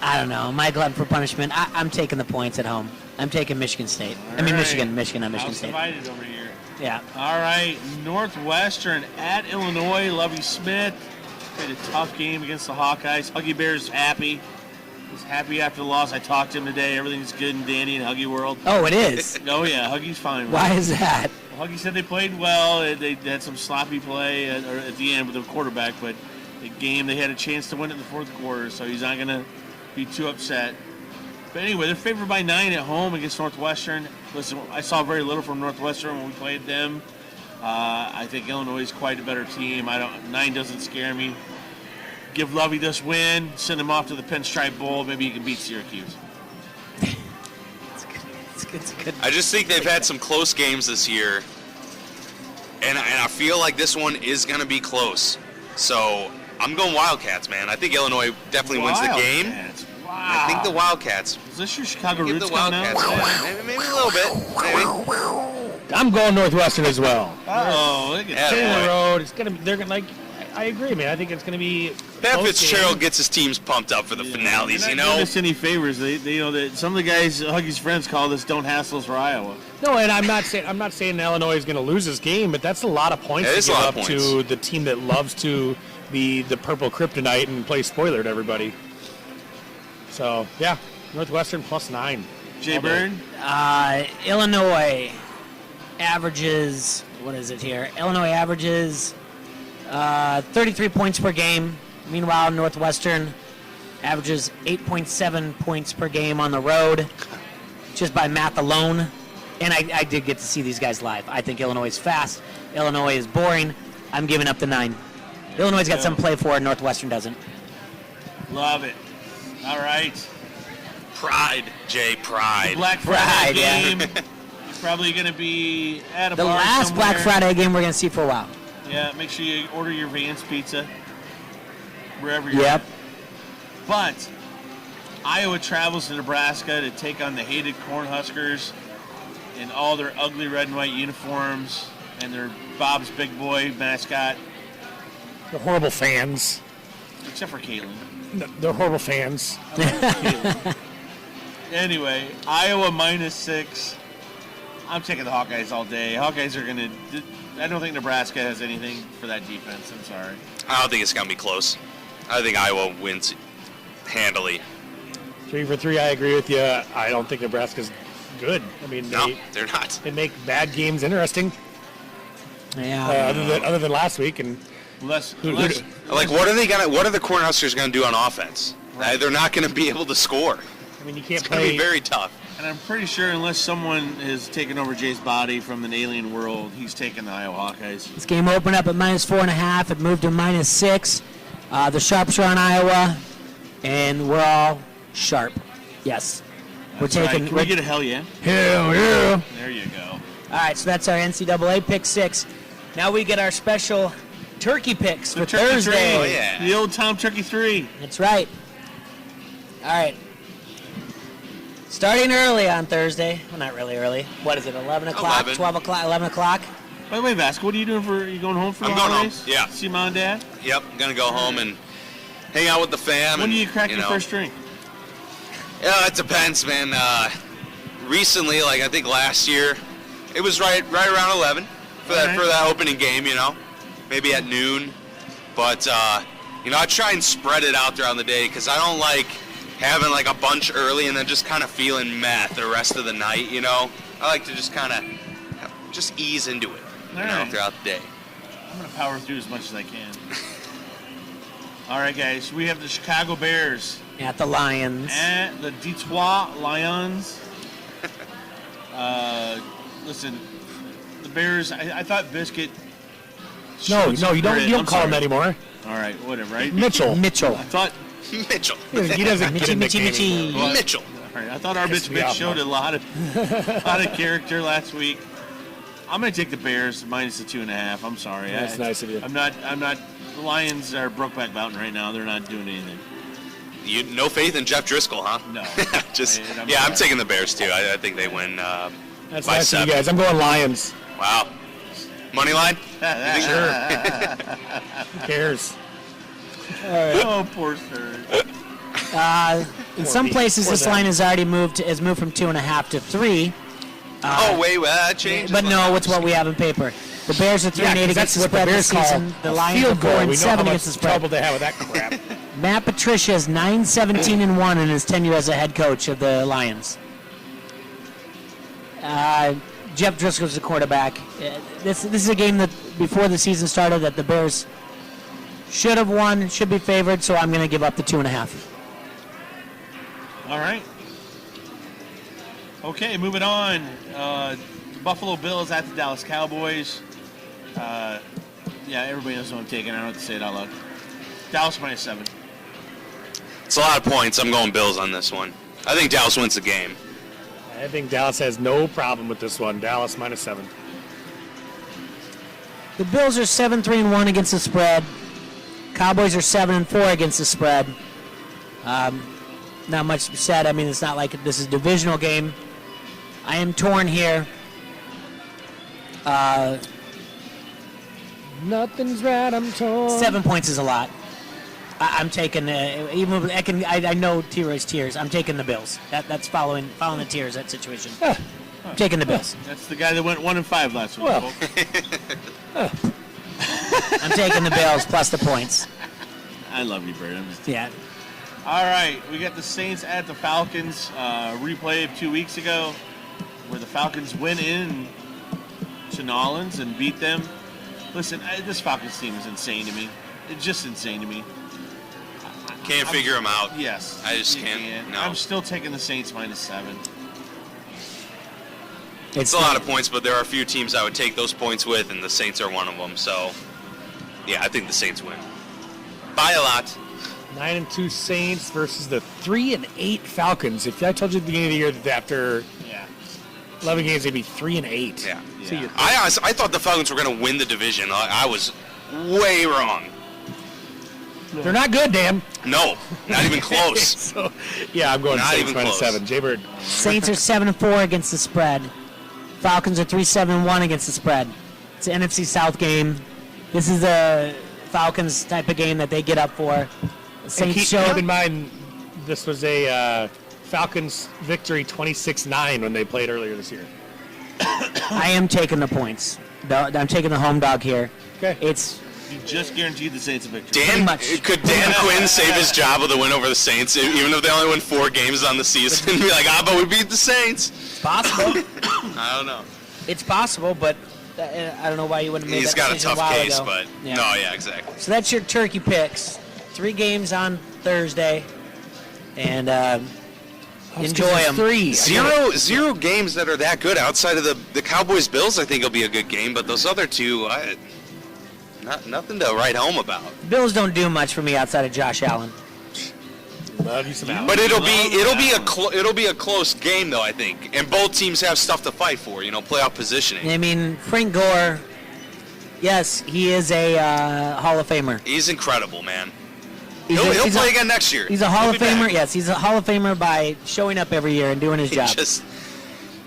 I don't know. My glutton for punishment. I'm taking the points at home. I'm taking Michigan State. All right. Michigan, not Michigan State. Divided over here. Yeah. All right, Northwestern at Illinois. Lovie Smith played a tough game against the Hawkeyes. Huggy Bear's happy. He's happy after the loss. I talked to him today. Everything's good and dandy in Huggy World. Oh, it is? Oh, yeah, Huggy's fine. Why is that? Well, Huggy said they played well. They had some sloppy play at the end with the quarterback, but the game, they had a chance to win it in the fourth quarter, so he's not going to be too upset. But anyway, they're favored by 9 at home against Northwestern. Listen, I saw very little from Northwestern when we played them. I think Illinois is quite a better team. 9 doesn't scare me. Give Lovey this win, send him off to the Pinstripe Bowl. Maybe he can beat Syracuse. It's good. I just think they've had some close games this year, and I feel like this one is going to be close. So I'm going Wildcats, man. I think Illinois definitely wins the game. Wow. I think the Wildcats. Is this your Chicago Give roots the coming out? Wildcats. Maybe a little bit. Maybe. I'm going Northwestern as well. Oh, look at Taylor that. Road. It's gonna. They're gonna like. I agree, man. I think it's gonna be. Ben close Fitzgerald game. gets his teams pumped up for the finales, They're you not know. doing us any favors. They that some of the guys, Huggy's friends, call this "don't hassle us" for Iowa. No, and I'm not saying Illinois is going to lose this game, but that's a lot of points It to is a give lot up of to points. the team that loves to be the purple kryptonite and play spoiler to everybody. So yeah, Northwestern plus 9. Jay All day. Byrne. Illinois averages, what is it here? Illinois averages 33 points per game. Meanwhile, Northwestern averages 8.7 points per game on the road, just by math alone. And I did get to see these guys live. I think Illinois is fast. Illinois is boring. I'm giving up the 9. Illinois got some play for it. Northwestern doesn't. Love it. All right. Pride, Jay, pride. Black Friday Pride, yeah. game. Probably going to be at a The bar last somewhere. Black Friday game we're going to see for a while. Yeah, make sure you order your Vance pizza wherever you're Yep. at. But Iowa travels to Nebraska to take on the hated Cornhuskers in all their ugly red and white uniforms and their Bob's Big Boy mascot, They're horrible fans. except for Caitlin. They're horrible fans. Anyway, Iowa -6. I'm taking the Hawkeyes all day. Hawkeyes are going to... I don't think Nebraska has anything for that defense. I'm sorry. I don't think it's going to be close. I think Iowa wins handily. 3 for 3. I agree with you. I don't think Nebraska's good. I mean, No, they're not. they make bad games interesting. Yeah. Other than last week, and Unless Like, what are the Cornhuskers going to do on offense? They're not going to be able to score. I mean, you can't It's going to play. be very tough. And I'm pretty sure unless someone has taken over Jay's body from an alien world, he's taking the Iowa Hawkeyes. This game opened up at -4.5. It moved to -6. The sharps are on Iowa, and we're all sharp. Yes. That's we're right. taking. Can we get a hell yeah? Hell yeah! There you go. All right, so that's our NCAA pick 6. Now we get our special turkey picks for Turkey Thursday. Three. Oh, yeah. The old Tom Turkey 3. That's right. All right. Starting early on Thursday. Well, not really early. What is it, 11 o'clock, 11. 12 o'clock, 11 o'clock? By the way, Vasco, what are you doing for? Are you going home for I'm the going home, holidays? yeah. See mom and dad? Yep, gonna go home and hang out with the fam. When and, do you crack your know. first drink? Yeah, it depends, man. Recently, like I think last year, it was right around 11 for Okay. that opening game. Maybe at noon. But I try and spread it out throughout the day because I don't like having like a bunch early and then just kind of feeling meh the rest of the night. I like to just kind of just ease into it. Alright. Throughout the day. I'm going to power through as much as I can. All right, guys. We have the Chicago Bears At the Lions. at the Detroit Lions. Listen, the Bears, I thought Biscuit... No, showed some you don't. grit. You don't I'm call him sorry. anymore. All right, whatever, right? Mitchell. Mitchell. I thought... Mitchell. He doesn't get Mitchy, a Mitchy, nickname Mitchy. anymore. Mitchell. All right, I thought our Pissed bitch me off, showed a lot of character last week. I'm gonna take the Bears minus the 2.5. I'm sorry. That's nice of you. I'm not. The Lions are Brokeback Mountain right now. They're not doing anything. You no faith in Jeff Driscoll, huh? No. I'm sorry. taking the Bears too. I think they win That's by nice of 7. you guys. I'm going Lions. Wow. Money line? Sure. Who cares? All right. Oh, poor sir. In some places, Poor this them. line has moved from 2.5 to 3. Wait, that changes. But no, it's what we have in paper. The Bears are 3 and 8 against that's the what the spread this Bears call season. The a Lions are field 4 goal. and We know how 7 much against the spread. trouble they have with that crap. Matt Patricia is 9-17-1 in his tenure as a head coach of the Lions. Jeff Driscoll's the quarterback. This is a game that before the season started that the Bears should have won, should be favored. So I'm going to give up the 2.5. All right. Okay, moving on. Buffalo Bills at the Dallas Cowboys. Yeah, everybody knows what I'm taking. I don't have to say it out loud. Dallas minus 7. It's a lot of points. I'm going Bills on this one. I think Dallas wins the game. I think Dallas has no problem with this one. Dallas minus 7. The Bills are 7-3-1 against the spread. Cowboys are 7-4 against the spread. Not much said. I mean, it's not like this is a divisional game. I am torn here. Nothing's right. I'm torn. 7 points is a lot. I'm taking even with, I know T-Roy's tears. I'm taking the Bills. That's following the tears. That situation. I'm taking the Bills. That's the guy that went 1-5 last week. Well. folks. I'm taking the Bills plus the points. I love you, Brandon. Yeah. All right, we got the Saints at the Falcons. Replay of 2 weeks ago, where the Falcons went in to Nolans and beat them. Listen, this Falcons team is insane to me. It's just insane to me. Can't figure them out. Yes. I just you can't. can. No. I'm still taking the Saints minus 7. It's a lot of points, but there are a few teams I would take those points with, and the Saints are one of them. So, yeah, I think the Saints win. By a lot. 9-2 Saints versus the 3-8 Falcons. If I told you at the beginning of the year that after 11 games they'd be 3-8. Yeah. So you're I thought the Falcons were going to win the division. I was way wrong. They're not good, damn. No, not even close. So, yeah, I'm going Not Saints even minus close. 7. Jaybird. Saints are 7-4 against the spread. Falcons are 3-7-1 against the spread. It's an NFC South game. This is a Falcons type of game that they get up for. The Saints Keep in mind, this was a Falcons victory 26-9 when they played earlier this year. I am taking the points. I'm taking the home dog here. Okay. It's You just guaranteed the Saints a victory. Dan, much. could Dan Quinn save his job with a win over the Saints, even if they only win 4 games on the season? Be like, but we beat the Saints. possible. I don't know. It's possible, but I don't know why you wouldn't make He's that got a decision tough while case, ago. but Yeah. no, yeah, exactly. So that's your turkey picks. 3 games on Thursday, and enjoy them. 3. Zero games that are that good outside of the Cowboys Bills. I think will be a good game, but those other two, nothing to write home about. Bills don't do much for me outside of Josh Allen. Love you some Allen. But it'll be a close game though, I think, and both teams have stuff to fight for. Playoff positioning. I mean, Frank Gore, yes, he is a Hall of Famer. He's incredible, man. He'll play again next year. He's a Hall He'll of be Famer. back. Yes, he's a Hall of Famer by showing up every year and doing his job. It's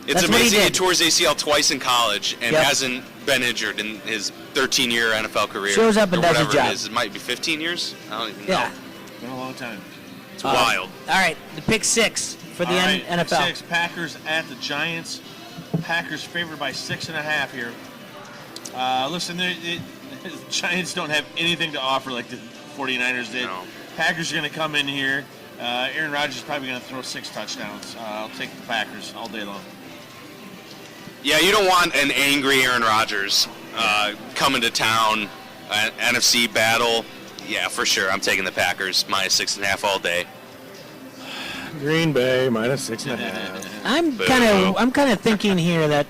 That's what he amazing he did. tore his ACL twice in college and Yep. hasn't been injured in his 13-year NFL career. Shows up and or does his whatever job. It is. It might be 15 years. I don't even know. Yeah. Been a long time. It's wild. All right, the pick 6 for the All right, NFL. 6, Packers at the Giants. Packers favored by 6.5 here. Listen, the Giants don't have anything to offer like the 49ers did. No. Packers are going to come in here. Aaron Rodgers is probably going to throw 6 touchdowns. I'll take the Packers all day long. Yeah, you don't want an angry Aaron Rodgers coming to town, NFC battle. Yeah, for sure. I'm taking the Packers minus 6.5 all day. Green Bay minus 6.5. I'm kind of thinking here that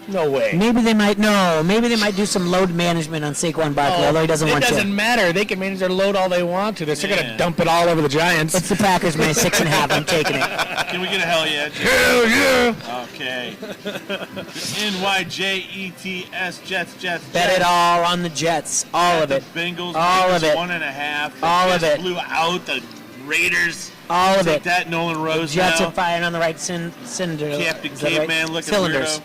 No way. maybe they might do some load management on Saquon Barkley, although he doesn't want It to. doesn't matter. They can manage their load all they want to. They're still going to dump it all over the Giants. It's the Packers minus 6.5. I'm taking it. Can we get a hell yeah? Hell yeah. Okay. NYJETS, Jets. Bet it all on the Jets. All of it. The Bengals, All of it. 1.5. The All of Jets it. blew out the Raiders. All of Take it. that, Nolan Rose Jets now. are firing on the right cylinder. Captain Is that right? Caveman looking Cylinders. weirdo.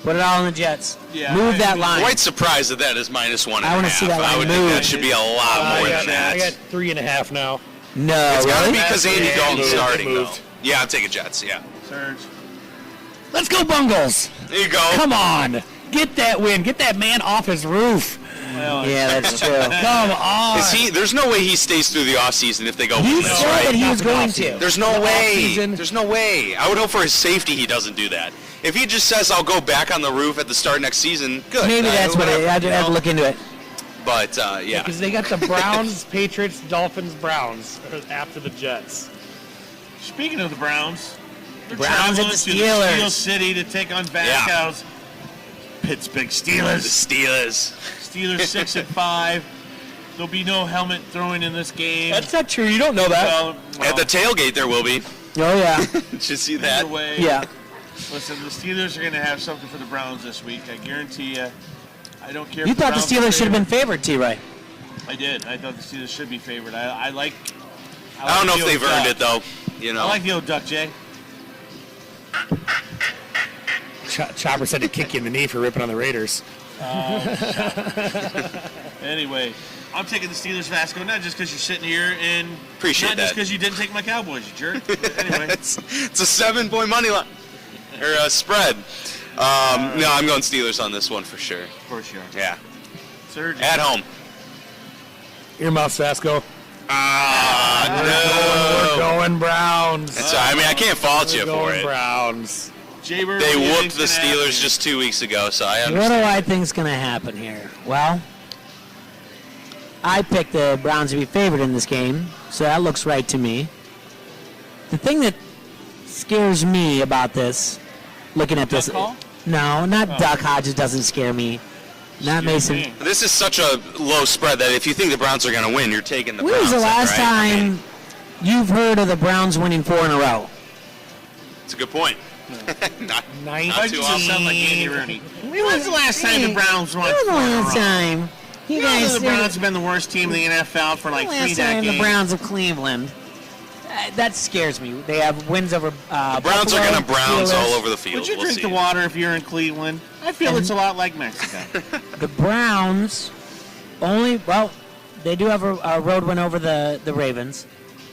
Put it all on the Jets. Yeah, Move I that mean, line. Quite surprised that that is minus 1.5. I wanna see that I line would think move. that should be a lot more than that. I got 3.5 now. No, It's got to really? be because Andy Yeah, Dalton's it starting, though. moved. Yeah, I'm taking Jets, yeah. Surge. Let's go Bungles. There you go. Come on. Get that win. Get that man off his roof. Well, Yeah, that's true. Come on. There's no way he stays through the offseason if they go He win this, said that right? he was Not the going offseason. to. There's no way. offseason. There's no way. I would hope for his safety he doesn't do that. If he just says, I'll go back on the roof at the start next season, good. Maybe that's what it is. I whatever, have to look into it. But, yeah. Because they got the Browns, Patriots, Dolphins, Browns after the Jets. Speaking of the Browns, they're Browns traveling at the to Steelers. Steel City to take on Vasco's Pittsburgh The Steelers. Steelers. Steelers 6-5. There'll be no helmet throwing in this game. That's not true. You don't know that. well, At the tailgate, there will be. Oh, yeah. Did you see that? either way, Yeah. listen, the Steelers are going to have something for the Browns this week. I guarantee you. I don't care. You if thought the Browns are Steelers should have been favored. favored, T-Ray. I did. I thought the Steelers should be favored. I like. I don't know the if they've old earned duck. it, though. You know. I like the old duck, Jay. Chopper said to kick you in the knee for ripping on the Raiders. Anyway, I'm taking the Steelers, Vasco, not just because you're sitting here and Appreciate not just that. because you didn't take my Cowboys, you jerk. But anyway, it's a 7-point money line or spread. No, I'm going Steelers on this one for sure. of course you are. Yeah, Surge. at home. Earmuffs, Vasco. No. We're going Browns. That's all right. I mean, I can't fault you We're for going it. Browns. Jaybird, They what do you whooped think's the gonna happen Steelers here? just 2 weeks ago, so I What do understand. I think's going to happen here? Well, I picked the Browns to be favored in this game, so that looks right to me. The thing that scares me about this, looking at this, Duck call? no, not Duck Hodges doesn't scare me. Not Excuse Mason. me. This is such a low spread that if you think the Browns are going to win, you're taking the When Browns. was the last right? I time mean, you've heard of the Browns winning 4 in a row? it's a good point. not, Nice. not Why too you often. sound like Andy Rooney? When was the last time the Browns won? When was the 4 in a last row? time? You You know guys, the Browns have been the worst team in the NFL for like the 3 last time decades. the Browns of Cleveland. That scares me. They have wins over The Browns are Buffalo, going to Browns Steelers. all over the field. Would you We'll drink see. the water if you're in Cleveland? I feel it's a lot like Mexico. The Browns they do have a road win over the Ravens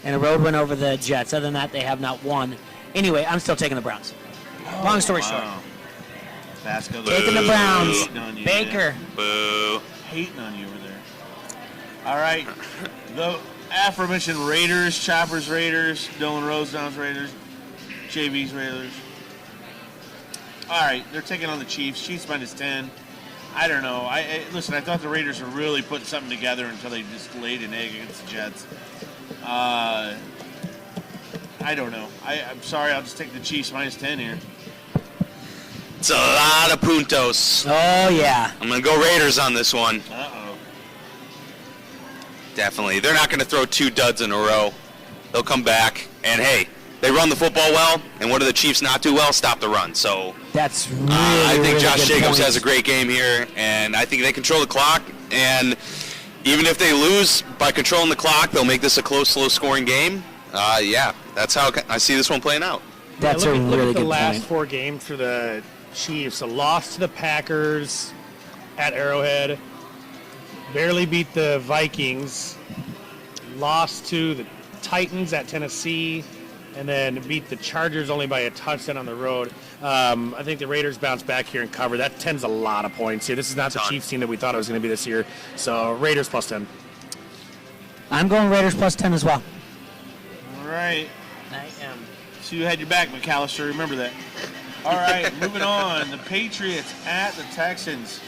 and a road win over the Jets. Other than that, they have not won. Anyway, I'm still taking the Browns. Long story short. Wow. Vasco, Taking the Browns. hating on you, Baker. man. Boo. Hating on you over there. All right. The aforementioned Raiders, Chopper's Raiders, Dylan Rosedown's Raiders, JV's Raiders. All right, they're taking on the Chiefs. Chiefs minus 10. I don't know. Listen, I thought the Raiders were really putting something together until they just laid an egg against the Jets. I don't know. I'm sorry. I'll just take the Chiefs minus 10 here. It's a lot of puntos. Oh, yeah. I'm going to go Raiders on this one. Uh-oh. Definitely. They're not going to throw 2 duds in a row. They'll come back, and hey, they run the football well, and what do the Chiefs not do well? Stop the run. So That's really, I think really Josh good Jacobs points. has a great game here, and I think they control the clock. And even if they lose by controlling the clock, they'll make this a close, low-scoring game. Yeah, that's how I see this one playing out. That's look a at, really look at the good last point. 4 games for the Chiefs. A loss to the Packers at Arrowhead. Barely beat the Vikings. Lost to the Titans at Tennessee. And then beat the Chargers only by a touchdown on the road. I think the Raiders bounce back here and cover. That 10's a lot of points here. This is not the Chiefs team that we thought it was going to be this year. So Raiders plus 10. I'm going Raiders plus 10 as well. All right. I am. So you had your back, McAllister. Remember that. All right, moving on. The Patriots at the Texans.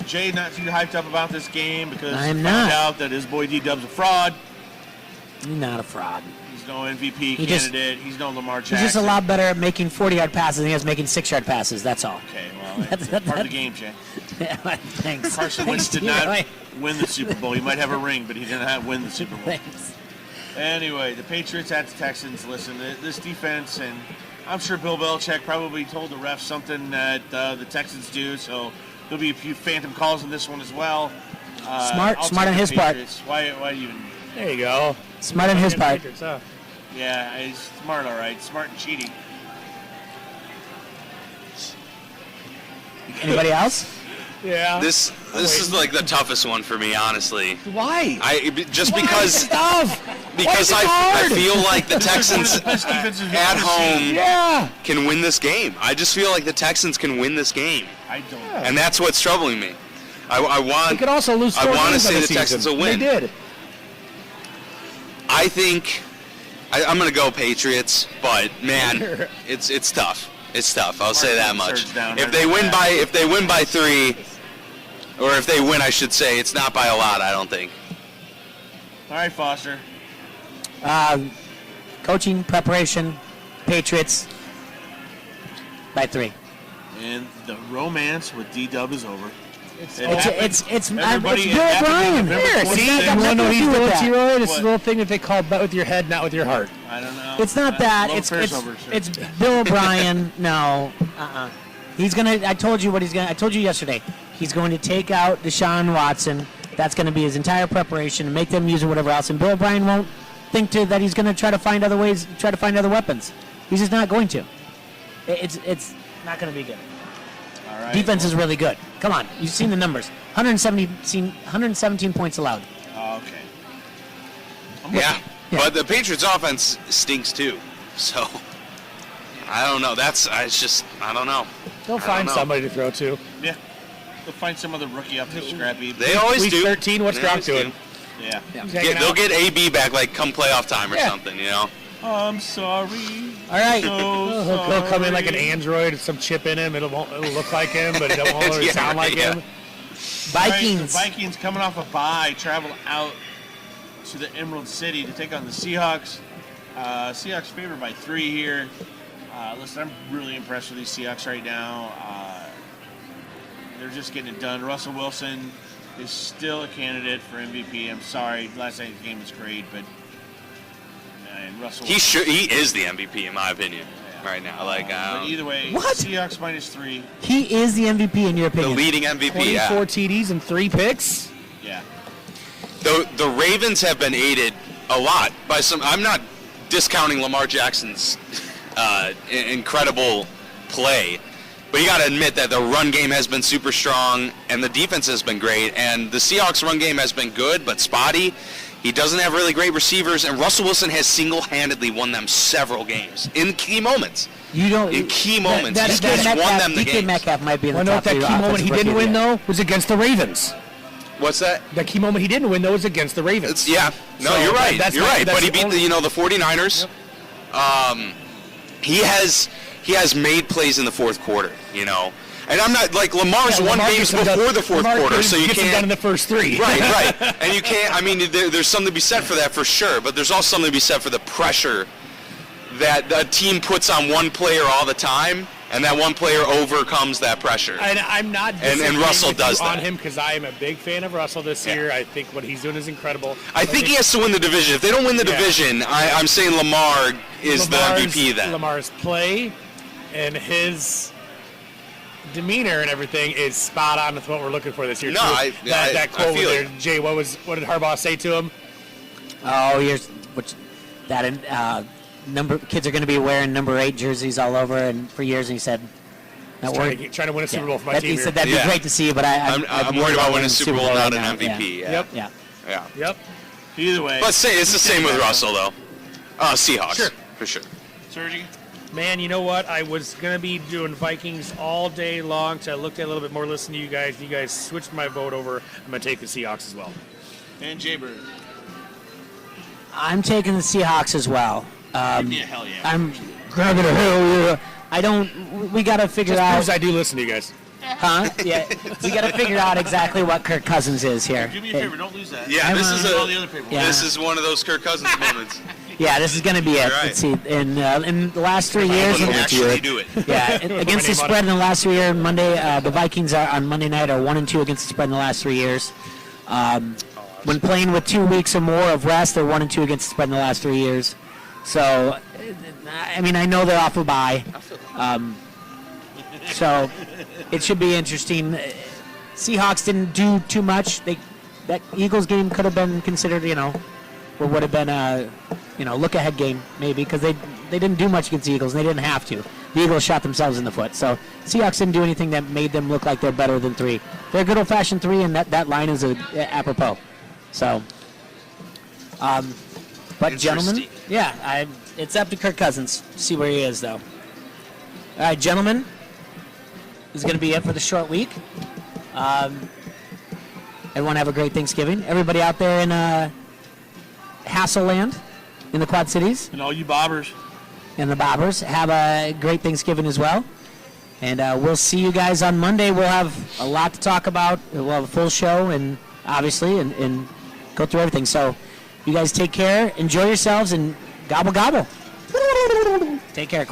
Jay, not too hyped up about this game because I'm he not. found out that his boy D-Dub's a fraud. He's not a fraud. He's no MVP He just- candidate. He's no Lamar Jackson. He's just a lot better at making 40-yard passes than he is making 6-yard passes. That's all. Okay, well, it's part of the game, Jay. Thanks. Carson Wentz Thanks, did not Leroy. win the Super Bowl. He might have a ring, but he didn't win the Super Bowl. Thanks. Anyway, the Patriots at the Texans. Listen, this defense, and I'm sure Bill Belichick probably told the refs something that the Texans do, so there'll be a few phantom calls in this one as well. Smart I'll on take the his part. Patriots. Why even? There you go. Smart on his part. Patriots, huh? Yeah, he's smart, all right. Smart and cheating. Anybody else? Yeah. This is like the toughest one for me, honestly. Why? Because I feel like the Texans Best defenses we've at ever home seen. Yeah. can win this game. I just feel like the Texans can win this game, I don't. and that's what's troubling me. I They want could also lose 4 I wanna games on say the the season. Texans will win. They did. I think I'm gonna go Patriots, but man, it's tough. It's tough. I'll say that much. Surge down If every they win time. by 3, or if they win, I should say, it's not by a lot. I don't think. All right, Foster. Coaching, preparation, Patriots by 3. And the romance with D-Dub is over. It's Everybody, Bill it happened O'Brien. November Here, 26th. see, You got want to know nothing to he's do with doing, that. T-Roy? This What? little thing that they call bet with your head, not with your heart. I don't know. It's not that. Lone It's Fair's over, sir. it's Bill O'Brien. No, he's gonna. I told you what he's gonna. I told you yesterday. He's going to take out Deshaun Watson. That's going to be his entire preparation and make them use it, whatever else. And Bill O'Brien won't think that he's going to try to find other ways, try to find other weapons. He's just not going to. It's not going to be good. All right. Defense is really good. Come on, you've seen the numbers. 117 points allowed. Oh, okay. Yeah, Yeah. but the Patriots' offense stinks too. So I don't know. It's just I don't know. They'll I don't find know. somebody to throw to. Yeah. They'll find some other rookie up there scrappy. They always Week do. 13, what's They Gronk always doing? Yeah. He's hanging They'll out. get AB back like come playoff time or Yeah. something. You know. I'm sorry. All right. So He'll come in like an sorry. Android with some chip in him. It'll look like him, but it won't really Yeah, sound like yeah. him. All right, Vikings. the Vikings coming off a bye travel out to the Emerald City to take on the Seahawks. Seahawks favored by 3 here. Listen, I'm really impressed with these Seahawks right now. They're just getting it done. Russell Wilson is still a candidate for MVP. I'm sorry, last night's game was great, but man, Russell. He is the MVP in my opinion right now. Like but either way, What? Seahawks minus 3. He is the MVP in your the opinion. leading MVP. 24 Yeah. TDs and 3 picks. Yeah. The Ravens have been aided a lot by some. I'm not discounting Lamar Jackson's incredible play, but you got to admit that the run game has been super strong and the defense has been great. And the Seahawks run game has been good but spotty. He doesn't have really great receivers, and Russell Wilson has single-handedly won them several games in key moments. You don't. In key moments, that- he's that- just won them the DK games. Metcalf might be in the Well, no, top that 3 key moment he offensive didn't rookie win, of the year. though, was against the Ravens. What's that? The key moment he didn't win, though, was against the Ravens. Yeah, no, So you're right. that's You're my- right. that's But he the beat only- the 49ers. He has made plays in the fourth quarter. And I'm not like Lamar's Yeah, won Lamar games gets them done- before the fourth Lamar quarter, so you gets them done in can't. the first 3. Right. And you can't. I mean, there's something to be said for that for sure. But there's also something to be said for the pressure that a team puts on one player all the time, and that one player overcomes that pressure. And I'm not And disagreeing Russell with you does on that. him because I am a big fan of Russell this year. I think what he's doing is incredible. I think he has to win the division. If they don't win the Yeah. division, I'm saying Lamar is the MVP then. Lamar's play and his demeanor and everything is spot on with what we're looking for this year. No, too. That I quote feel there, it. Jay. What did Harbaugh say to him? Oh, kids are going to be wearing number 8 jerseys all over, and for years, and he said, Trying to win a Super Bowl for my team. He here. said that'd be great to see, but I'm worried about winning a Super Bowl, not an now. MVP. Yeah. Yeah. Yeah. Yeah. Yep. Either way. But it's the same with Russell, though. Seahawks. Sure. For sure. Sergi? Man, you know what? I was going to be doing Vikings all day long, so I looked at a little bit more, listened to you guys. You guys switched my vote over. I'm going to take the Seahawks as well. And Jaybird. I'm taking the Seahawks as well. Yeah, hell yeah. I'm grabbing a hell yeah. We got to figure out. Because I do listen to you guys. Huh? Yeah. We got to figure out exactly what Kirk Cousins is here. Do me a favor, don't lose that. Yeah, this is all the other paperwork. Yeah. This is one of those Kirk Cousins moments. Yeah, this is going to be it. All right. Let's see. In the last 3 years, When we actually do it. yeah, against the spread in the last 3 years, the Vikings are on Monday night are 1-2 against the spread in the last 3 years. When playing with 2 weeks or more of rest, they're 1-2 against the spread in the last 3 years. So, I mean, I know they're off a bye. So, it should be interesting. Seahawks didn't do too much. That Eagles game could have been considered, or would have been a, look-ahead game maybe, because they didn't do much against the Eagles, and they didn't have to. The Eagles shot themselves in the foot. So Seahawks didn't do anything that made them look like they're better than 3. They're a good old-fashioned 3, and that line is apropos. So, but gentlemen, yeah, it's up to Kirk Cousins. See where he is, though. All right, gentlemen, this is going to be it for the short week. Everyone have a great Thanksgiving. Everybody out there in Hasselland in the Quad Cities And all you bobbers. and the Bobbers, have a great Thanksgiving as well. And we'll see you guys on Monday. We'll have a lot to talk about. We'll have a full show, and obviously, and go through everything. So you guys take care, enjoy yourselves, and gobble, gobble. Take care.